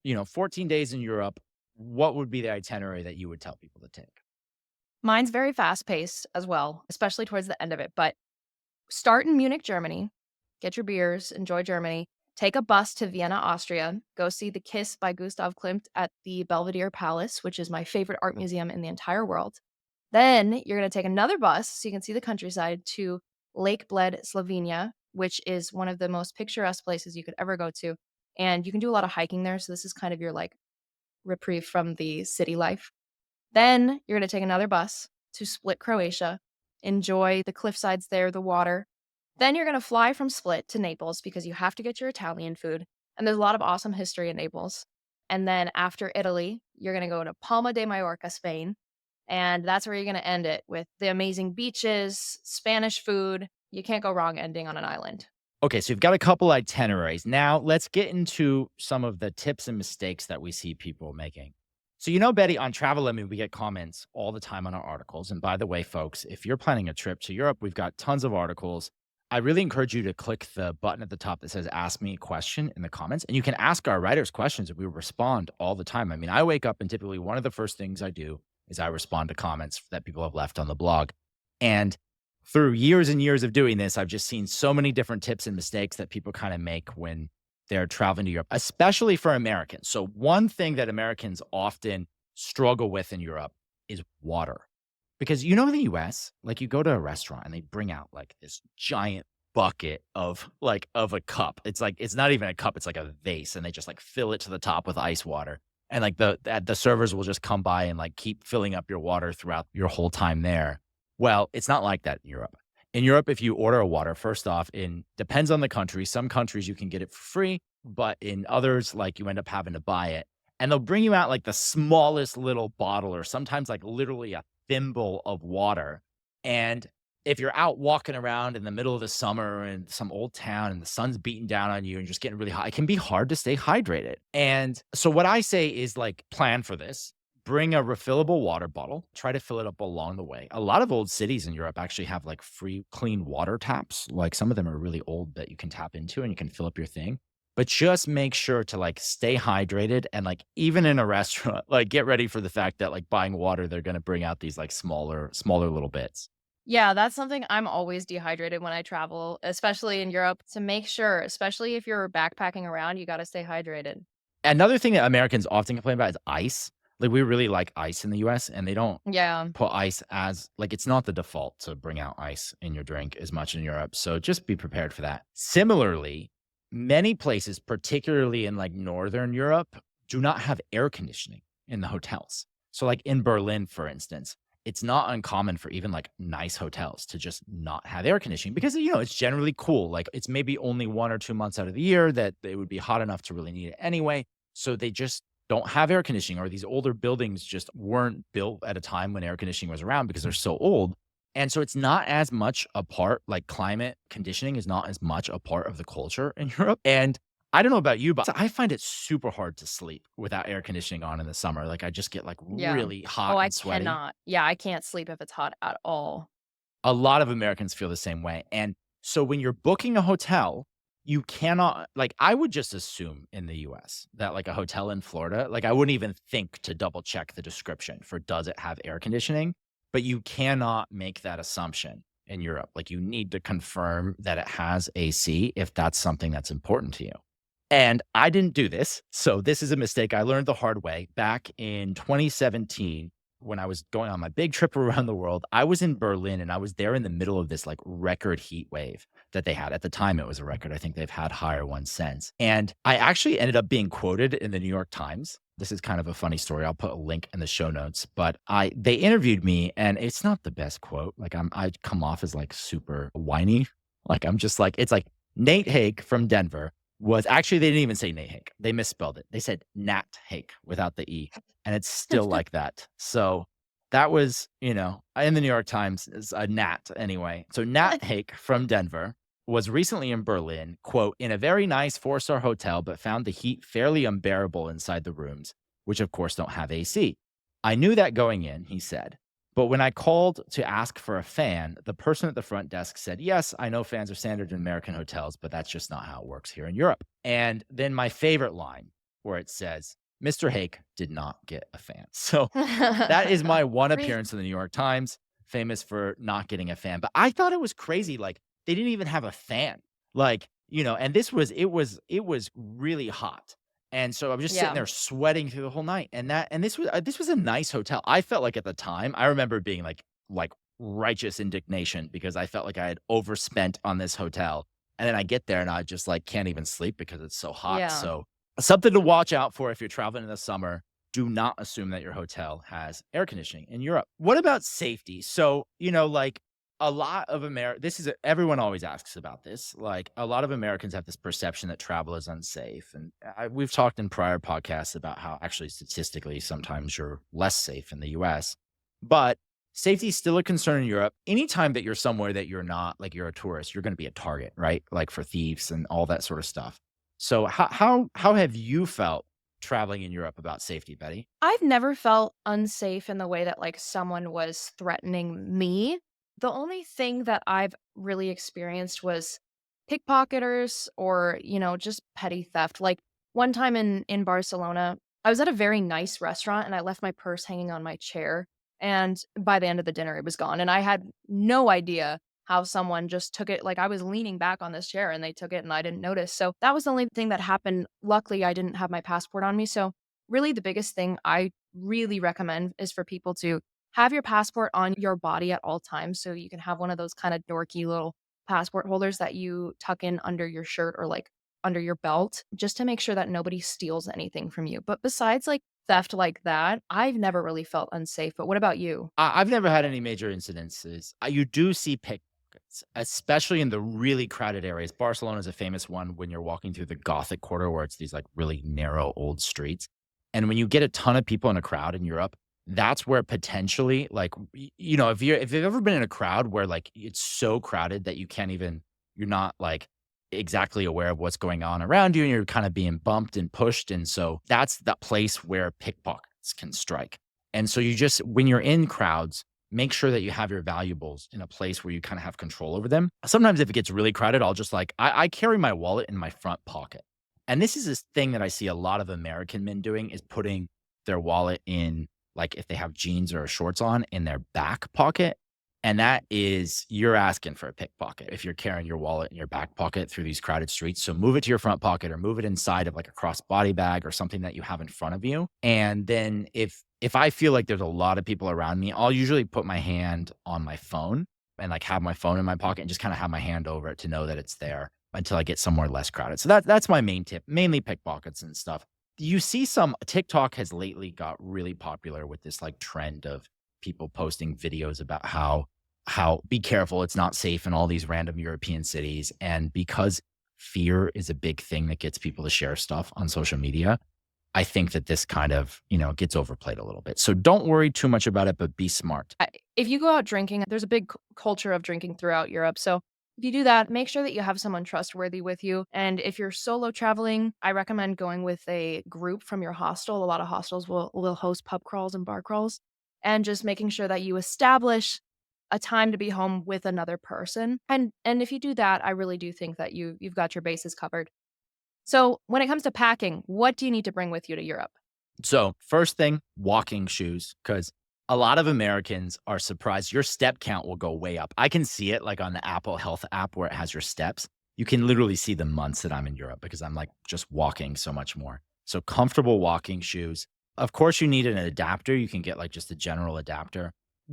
14 days in Europe. What would be the itinerary that you would tell people to take? Mine's very fast paced as well, especially towards the end of it. But start in Munich, Germany, get your beers, enjoy Germany, take a bus to Vienna, Austria, go see The Kiss by Gustav Klimt at the Belvedere Palace, which is my favorite art museum in the entire world. Then you're going to take another bus so you can see the countryside to Lake Bled, Slovenia, which is one of the most picturesque places you could ever go to. And you can do a lot of hiking there. So this is kind of your like reprieve from the city life. Then you're gonna take another bus to Split, Croatia, enjoy the cliff sides there, the water. Then you're gonna fly from Split to Naples because you have to get your Italian food, and there's a lot of awesome history in Naples. And then after Italy, you're gonna go to Palma de Mallorca, Spain, and that's where you're gonna end it with the amazing beaches, Spanish food. You can't go wrong ending on an island. Okay, so you've got a couple itineraries. Now let's get into some of the tips and mistakes that we see people making. So, Betty, on Travel Lemon, we get comments all the time on our articles. And by the way, folks, if you're planning a trip to Europe, we've got tons of articles. I really encourage you to click the button at the top that says Ask Me a Question in the comments. And you can ask our writers questions and we respond all the time. I mean, I wake up and typically one of the first things I do is I respond to comments that people have left on the blog. And through years and years of doing this, I've just seen so many different tips and mistakes that people kind of make when they're traveling to Europe, especially for Americans. So, one thing that Americans often struggle with in Europe is water. Because in the US, like you go to a restaurant and they bring out like this giant bucket of a cup. It's not even a cup, it's like a vase, and they just like fill it to the top with ice water. And like the servers will just come by and like keep filling up your water throughout your whole time there. Well, it's not like that in Europe. In Europe, if you order a water, first off, in depends on the country. Some countries you can get it for free, but in others, like you end up having to buy it. And they'll bring you out like the smallest little bottle or sometimes like literally a thimble of water. And if you're out walking around in the middle of the summer in some old town and the sun's beating down on you and just getting really hot, it can be hard to stay hydrated. And so what I say is like plan for this. Bring a refillable water bottle, try to fill it up along the way. A lot of old cities in Europe actually have like free clean water taps. Like some of them are really old that you can tap into and you can fill up your thing. But just make sure to like stay hydrated and like even in a restaurant, like get ready for the fact that like buying water, they're going to bring out these like smaller little bits. Yeah, that's something I'm always dehydrated when I travel, especially in Europe, to make sure, especially if you're backpacking around, you gotta stay hydrated. Another thing that Americans often complain about is ice. Like we really like ice in the US and they don't Yeah. put ice as like it's not the default to bring out ice in your drink as much in Europe. So just be prepared for that. Similarly, many places, particularly in like Northern Europe, do not have air conditioning in the hotels. So like in Berlin, for instance, it's not uncommon for even like nice hotels to just not have air conditioning because it's generally cool. Like it's maybe only 1 or 2 months out of the year that it would be hot enough to really need it anyway. So they just don't have air conditioning, or these older buildings just weren't built at a time when air conditioning was around because they're so old. And so it's not as much a part, like climate conditioning is not as much a part of the culture in Europe. And I don't know about you, but I find it super hard to sleep without air conditioning on in the summer. Like I just get like Yeah. really Oh, hot I and sweaty. cannot. Yeah, I can't sleep if it's hot at all. A lot of Americans feel the same way. And so when you're booking a hotel, you cannot like I would just assume in the US that like a hotel in Florida, like I wouldn't even think to double check the description for does it have air conditioning, but you cannot make that assumption in Europe. Like you need to confirm that it has AC if that's something that's important to you. And I didn't do this. So this is a mistake I learned the hard way back in 2017. when I was going on my big trip around the world, I was in Berlin and I was there in the middle of this like record heat wave that they had. At the time, it was a record. I think they've had higher ones since. And I actually ended up being quoted in the New York Times. This is kind of a funny story. I'll put a link in the show notes, but they interviewed me and it's not the best quote. Like I come off as like super whiny. Like I'm just like, it's like Nate Hake from Denver was actually, they didn't even say Nate Hake. They misspelled it. They said Nat Hake without the E, and it's still like that. So that was, in the New York Times is a Nat anyway. So Nat Hake from Denver was recently in Berlin, quote, in a very nice four-star hotel, but found the heat fairly unbearable inside the rooms, which of course don't have AC. I knew that going in, he said. But when I called to ask for a fan, the person at the front desk said, yes, I know fans are standard in American hotels, but that's just not how it works here in Europe. And then my favorite line where it says, Mr. Hake did not get a fan. So that is my one Great. appearance in the New York Times, famous for not getting a fan. But I thought it was crazy. Like they didn't even have a fan. Like, and it was really hot. And so I was just sitting Yeah. there sweating through the whole night. And this was a nice hotel. I felt like at the time, I remember being like righteous indignation because I felt like I had overspent on this hotel. And then I get there and I just like can't even sleep because it's so hot. Yeah. So something to watch out for if you're traveling in the summer. Do not assume that your hotel has air conditioning in Europe. What about safety? So, like a lot of everyone always asks about this. Like a lot of Americans have this perception that travel is unsafe. And we've talked in prior podcasts about how actually statistically sometimes you're less safe in the US. But safety is still a concern in Europe. Anytime that you're somewhere that you're not, like you're a tourist, you're going to be a target, right? Like for thieves and all that sort of stuff. So how have you felt traveling in Europe about safety, Betty? I've never felt unsafe in the way that, like, someone was threatening me. The only thing that I've really experienced was pickpocketers or, just petty theft. Like, one time in Barcelona, I was at a very nice restaurant and I left my purse hanging on my chair, and by the end of the dinner, it was gone, and I had no idea how someone just took it. Like, I was leaning back on this chair and they took it and I didn't notice. So, that was the only thing that happened. Luckily, I didn't have my passport on me, so really the biggest thing I really recommend is for people to have your passport on your body at all times. So you can have one of those kind of dorky little passport holders that you tuck in under your shirt or like under your belt, just to make sure that nobody steals anything from you. But besides like theft like that, I've never really felt unsafe. But what about you? I've never had any major incidences. You do see pickpockets, especially in the really crowded areas. Barcelona is a famous one when you're walking through the Gothic quarter where it's these like really narrow old streets. And when you get a ton of people in a crowd in Europe, that's where potentially like if you've ever been in a crowd where like it's so crowded that you're not like exactly aware of what's going on around you and you're kind of being bumped and pushed. And so that's the place where pickpockets can strike. And so when you're in crowds, make sure that you have your valuables in a place where you kind of have control over them. Sometimes if it gets really crowded, I'll just like, I carry my wallet in my front pocket. And this is this thing that I see a lot of American men doing is putting their wallet in, like if they have jeans or shorts on, in their back pocket. And that is, you're asking for a pickpocket if you're carrying your wallet in your back pocket through these crowded streets. So move it to your front pocket or move it inside of like a crossbody bag or something that you have in front of you. And then if I feel like there's a lot of people around me, I'll usually put my hand on my phone and like have my phone in my pocket and just kind of have my hand over it to know that it's there until I get somewhere less crowded. So that's my main tip, mainly pickpockets and stuff. You see some TikTok has lately got really popular with this like trend of people posting videos about how be careful, it's not safe in all these random European cities. And because fear is a big thing that gets people to share stuff on social media, I think that this kind of, gets overplayed a little bit. So don't worry too much about it, but be smart. If you go out drinking, there's a big culture of drinking throughout Europe. So if you do that, make sure that you have someone trustworthy with you. And if you're solo traveling, I recommend going with a group from your hostel. A lot of hostels will host pub crawls and bar crawls, and just making sure that you establish a time to be home with another person. And if you do that, I really do think that you've got your bases covered. So when it comes to packing, what do you need to bring with you to Europe? So first thing, walking shoes, because a lot of Americans are surprised. Your step count will go way up. I can see it like on the Apple Health app where it has your steps. You can literally see the months that I'm in Europe because I'm like just walking so much more. So comfortable walking shoes. Of course, you need an adapter. You can get like just a general adapter,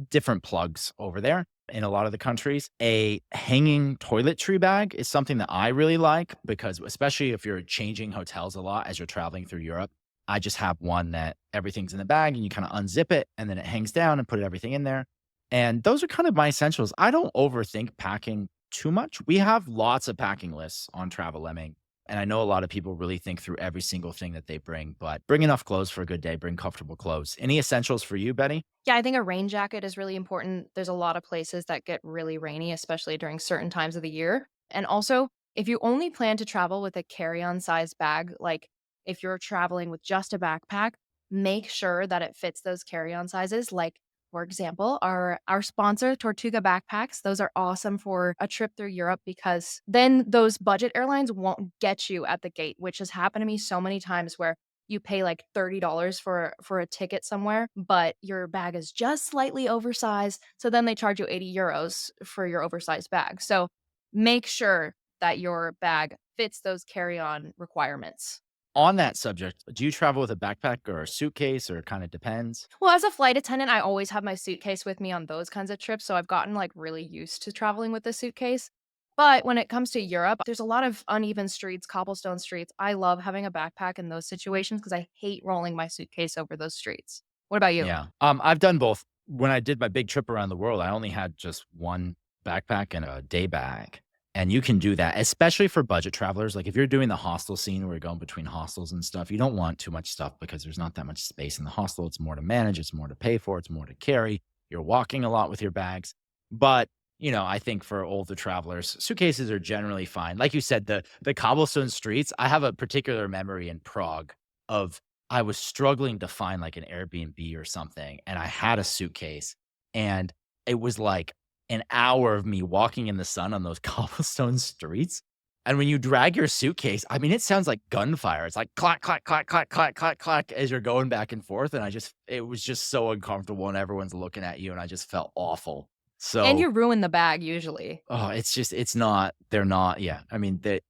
different plugs over there in a lot of the countries. A hanging toiletry bag is something that I really like because, especially if you're changing hotels a lot as you're traveling through Europe, I just have one that everything's in the bag and you kind of unzip it and then it hangs down and put everything in there. And those are kind of my essentials. I don't overthink packing too much. We have lots of packing lists on Travel Lemming. And I know a lot of people really think through every single thing that they bring, but bring enough clothes for a good day, bring comfortable clothes. Any essentials for you, Betty? Yeah, I think a rain jacket is really important. There's a lot of places that get really rainy, especially during certain times of the year. And also, if you only plan to travel with a carry on size bag, like if you're traveling with just a backpack, make sure that it fits those carry on sizes. Like, for example, our sponsor, Tortuga backpacks, those are awesome for a trip through Europe because then those budget airlines won't get you at the gate, which has happened to me so many times where you pay like $30 for a ticket somewhere, but your bag is just slightly oversized, so then they charge you 80 euros for your oversized bag. So, make sure that your bag fits those carry-on requirements. On that subject, do you travel with a backpack or a suitcase or it kind of depends? Well, as a flight attendant, I always have my suitcase with me on those kinds of trips, so I've gotten, like, really used to traveling with a suitcase. But when it comes to Europe, there's a lot of uneven streets, cobblestone streets. I love having a backpack in those situations because I hate rolling my suitcase over those streets. What about you? Yeah. I've done both. When I did my big trip around the world, I only had just one backpack and a day bag. And you can do that, especially for budget travelers. Like if you're doing the hostel scene where you're going between hostels and stuff, you don't want too much stuff because there's not that much space in the hostel. It's more to manage, it's more to pay for, it's more to carry. You're walking a lot with your bags. But, I think for older travelers, suitcases are generally fine. Like you said, the cobblestone streets, I have a particular memory in Prague of I was struggling to find like an Airbnb or something, and I had a suitcase, and it was like an hour of me walking in the sun on those cobblestone streets. And when you drag your suitcase, I mean, it sounds like gunfire. It's like clack, clack, clack, clack, clack, clack, clack as you're going back and forth. And it was just so uncomfortable, and everyone's looking at you, and I just felt awful. And So, you ruin the bag usually. oh, it's not, they're not, yeah. I mean, they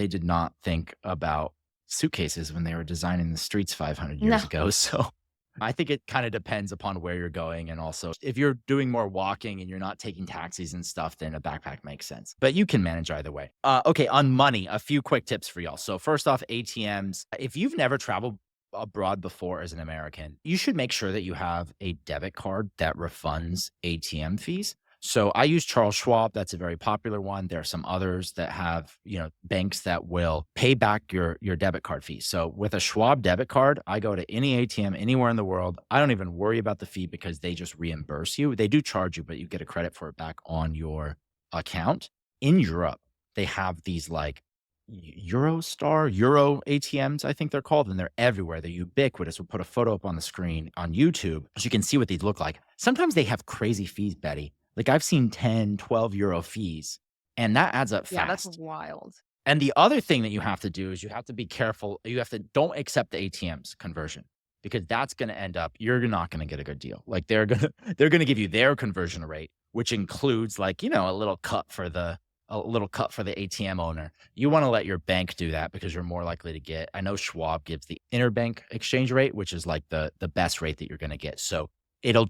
did not think about suitcases when they were designing the streets 500 years No. ago. So I think it kind of depends upon where you're going. And also, if you're doing more walking and you're not taking taxis and stuff, then a backpack makes sense. But you can manage either way. Okay, on money, a few quick tips for y'all. So, first off, ATMs. If you've never traveled abroad before as an American, you should make sure that you have a debit card that refunds ATM fees. So I use Charles Schwab. That's a very popular one. There are some others that have, banks that will pay back your debit card fees. So with a Schwab debit card, I go to any ATM anywhere in the world. I don't even worry about the fee because they just reimburse you. They do charge you, but you get a credit for it back on your account. In Europe, they have these like Euro ATMs, I think they're called, and they're everywhere. They're ubiquitous. We'll put a photo up on the screen on YouTube so you can see what these look like. Sometimes they have crazy fees, Betty. Like I've seen 10, 12 euro fees, and that adds up Yeah, that's fast. wild. And the other thing that you have to do is you have to be careful. You have to don't accept the ATM's conversion because that's going to end up you're not going to get a good deal. Like they're going to give you their conversion rate, which includes like, a little cut for the ATM owner. You want to let your bank do that because you're more likely to get. I know Schwab gives the interbank exchange rate, which is like the best rate that you're going to get. So it'll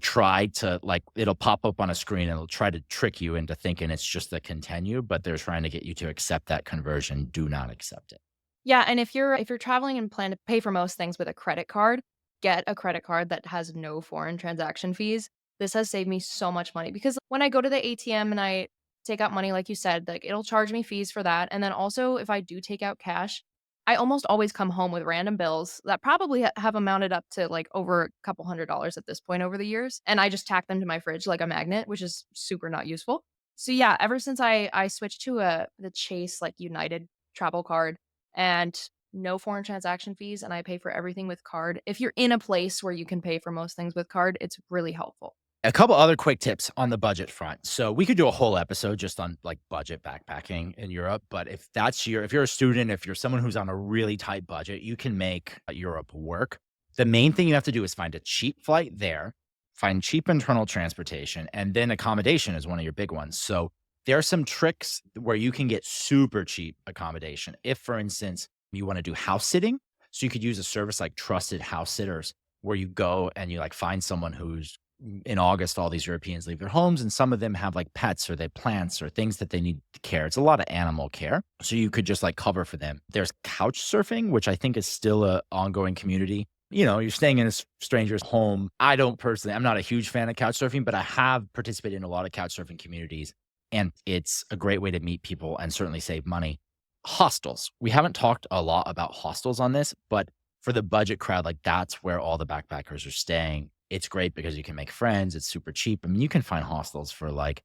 pop up on a screen and it'll try to trick you into thinking it's just the continue, but they're trying to get you to accept that conversion. Do not accept it. Yeah, and if you're traveling and plan to pay for most things with a credit card, get a credit card that has no foreign transaction fees. This has saved me so much money because when I go to the ATM and I take out money, like you said, like it'll charge me fees for that. And then also, if I do take out cash, I almost always come home with random bills that probably have amounted up to like over a couple $100s at this point over the years. And I just tack them to my fridge like a magnet, which is super not useful. So yeah, ever since I switched to the Chase like United travel card, and no foreign transaction fees, and I pay for everything with card. If you're in a place where you can pay for most things with card, it's really helpful. A couple other quick tips on the budget front. So we could do a whole episode just on like budget backpacking in Europe. But if you're a student, if you're someone who's on a really tight budget, you can make Europe work. The main thing you have to do is find a cheap flight there, find cheap internal transportation, and then accommodation is one of your big ones. So there are some tricks where you can get super cheap accommodation. If, for instance, you want to do house sitting, so you could use a service like Trusted House Sitters. where you go and you like find someone who's in August, all these Europeans leave their homes, and some of them have like pets or they plants or things that they need to care. It's a lot of animal care. So you could just like cover for them. There's couch surfing, which I think is still a ongoing community. You're staying in a stranger's home. I don't personally, I'm not a huge fan of couch surfing, but I have participated in a lot of couch surfing communities, and it's a great way to meet people and certainly save money. Hostels. We haven't talked a lot about hostels on this, but for the budget crowd, like that's where all the backpackers are staying. It's great because you can make friends. It's super cheap. I mean, you can find hostels for like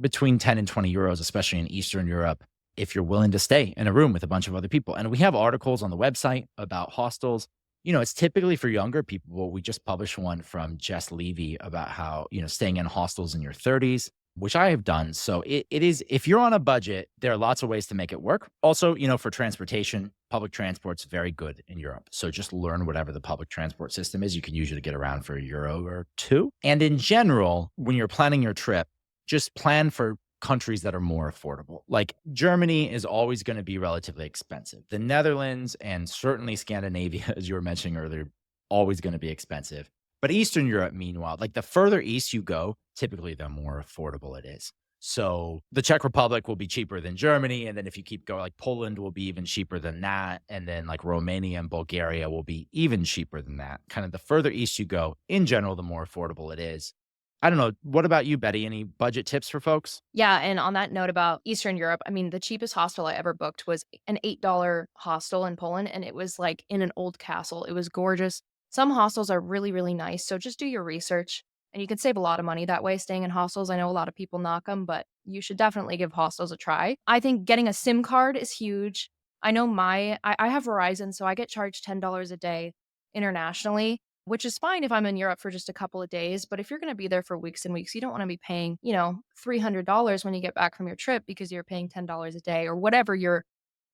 between 10 and 20 euros, especially in Eastern Europe, if you're willing to stay in a room with a bunch of other people. And we have articles on the website about hostels. It's typically for younger people. Well, we just published one from Jess Levy about how, staying in hostels in your 30s, which I have done. So it is, if you're on a budget, there are lots of ways to make it work. Also, for transportation, public transport's very good in Europe. So just learn whatever the public transport system is. You can usually get around for €1 or two. And in general, when you're planning your trip, just plan for countries that are more affordable. Like Germany is always going to be relatively expensive. The Netherlands and certainly Scandinavia, as you were mentioning earlier, always going to be expensive. But Eastern Europe, meanwhile, like the further east you go, typically the more affordable it is. So the Czech Republic will be cheaper than Germany. And then if you keep going, like Poland will be even cheaper than that. And then like Romania and Bulgaria will be even cheaper than that. Kind of the further east you go, in general, the more affordable it is. I don't know. What about you, Betty? Any budget tips for folks? Yeah, and on that note about Eastern Europe, I mean, the cheapest hostel I ever booked was an $8 hostel in Poland, and it was like in an old castle. It was gorgeous. Some hostels are really, really nice, so just do your research, and you can save a lot of money that way staying in hostels. I know a lot of people knock them, but you should definitely give hostels a try. I think getting a SIM card is huge. I know I have Verizon, so I get charged $10 a day internationally, which is fine if I'm in Europe for just a couple of days. But if you're going to be there for weeks and weeks, you don't want to be paying, $300 when you get back from your trip because you're paying $10 a day or whatever your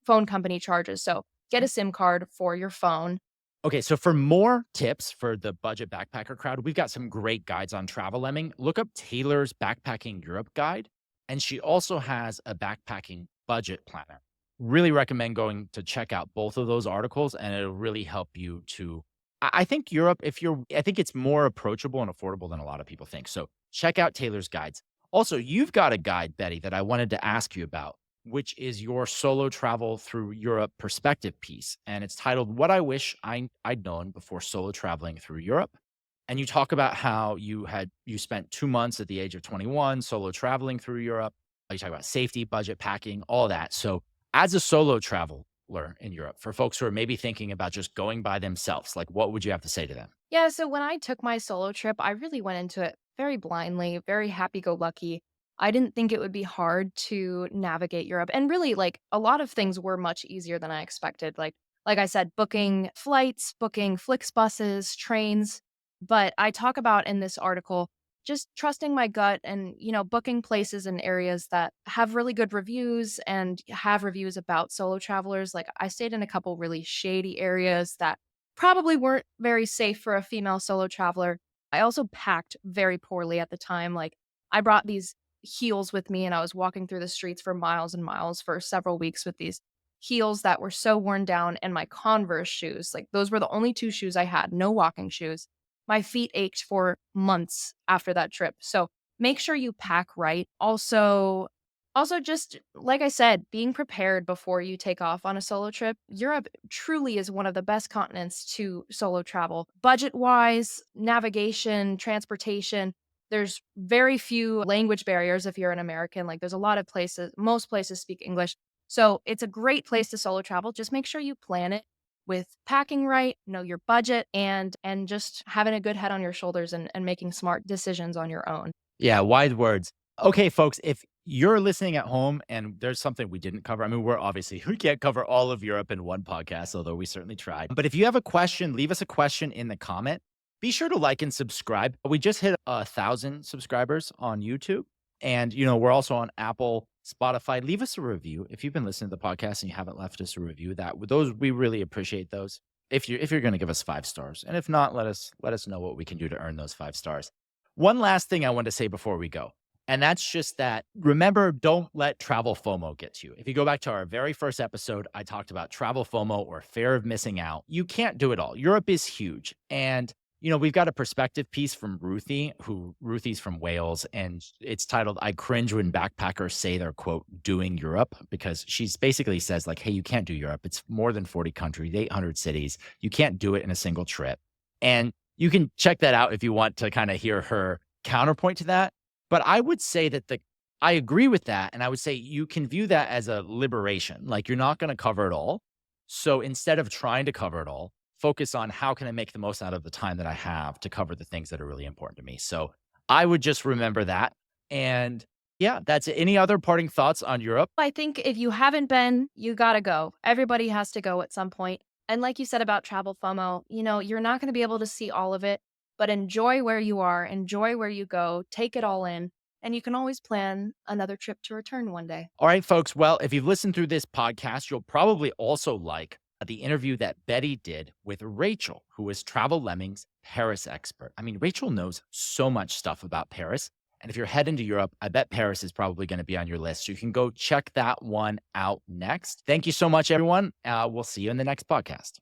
phone company charges. So get a SIM card for your phone. Okay, so for more tips for the budget backpacker crowd, we've got some great guides on Travel Lemming. Look up Taylor's Backpacking Europe guide, and she also has a backpacking budget planner. Really recommend going to check out both of those articles, and it'll really help you to. I think Europe, I think it's more approachable and affordable than a lot of people think. So check out Taylor's guides. Also, you've got a guide, Betty, that I wanted to ask you about, which is your solo travel through Europe perspective piece. And it's titled What I Wish I'd Known Before Solo Traveling Through Europe. And you talk about how you spent 2 months at the age of 21 solo traveling through Europe. You talk about safety, budget packing, all that. So as a solo traveler in Europe, for folks who are maybe thinking about just going by themselves, like what would you have to say to them? Yeah, so when I took my solo trip, I really went into it very blindly, very happy go lucky. I didn't think it would be hard to navigate Europe. And really like a lot of things were much easier than I expected. Like I said, booking flights, booking Flixbuses, trains. But I talk about in this article just trusting my gut and, booking places and areas that have really good reviews and have reviews about solo travelers. Like I stayed in a couple really shady areas that probably weren't very safe for a female solo traveler. I also packed very poorly at the time. Like, I brought these heels with me and I was walking through the streets for miles and miles for several weeks with these heels that were so worn down and my Converse shoes. Like, those were the only two shoes I had, no walking shoes. My feet ached for months after that trip. So, make sure you pack right. Also, just like I said, being prepared before you take off on a solo trip. Europe truly is one of the best continents to solo travel. Budget wise, navigation, transportation, there's very few language barriers if you're an American. Like, there's a lot of places, most places speak English. So, it's a great place to solo travel. Just make sure you plan it with packing right, know your budget, and just having a good head on your shoulders and making smart decisions on your own. Yeah, wise words. Okay, folks, if you're listening at home and there's something we didn't cover, I mean, we can't cover all of Europe in one podcast, although we certainly tried. But if you have a question, leave us a question in the comment. Be sure to like and subscribe. We just hit 1,000 subscribers on YouTube. And, we're also on Apple, Spotify. Leave us a review. If you've been listening to the podcast and you haven't left us a review, we really appreciate those. If you're going to give us 5 stars. And if not, let us know what we can do to earn those 5 stars. One last thing I want to say before we go, and that's just that, remember, don't let travel FOMO get to you. If you go back to our very first episode, I talked about travel FOMO or fear of missing out. You can't do it all. Europe is huge. And we've got a perspective piece from Ruthie's from Wales, and it's titled "I Cringe When Backpackers Say They're, quote, doing Europe," because she's basically says, like, hey, you can't do Europe. It's more than 40 countries, 800 cities. You can't do it in a single trip. And you can check that out if you want to kind of hear her counterpoint to that. But I would say that I agree with that. And I would say you can view that as a liberation. Like, you're not going to cover it all. So instead of trying to cover it all, focus on how can I make the most out of the time that I have to cover the things that are really important to me. So I would just remember that. And yeah, that's it. Any other parting thoughts on Europe? I think if you haven't been, you gotta go. Everybody has to go at some point. And like you said about travel FOMO, you're not gonna be able to see all of it, but enjoy where you are, enjoy where you go, take it all in, and you can always plan another trip to return one day. All right, folks. Well, if you've listened through this podcast, you'll probably also like the interview that Betty did with Rachel, who is Travel Lemming's Paris expert. I mean, Rachel knows so much stuff about Paris. And if you're heading to Europe, I bet Paris is probably going to be on your list. So you can go check that one out next. Thank you so much, everyone. We'll see you in the next podcast.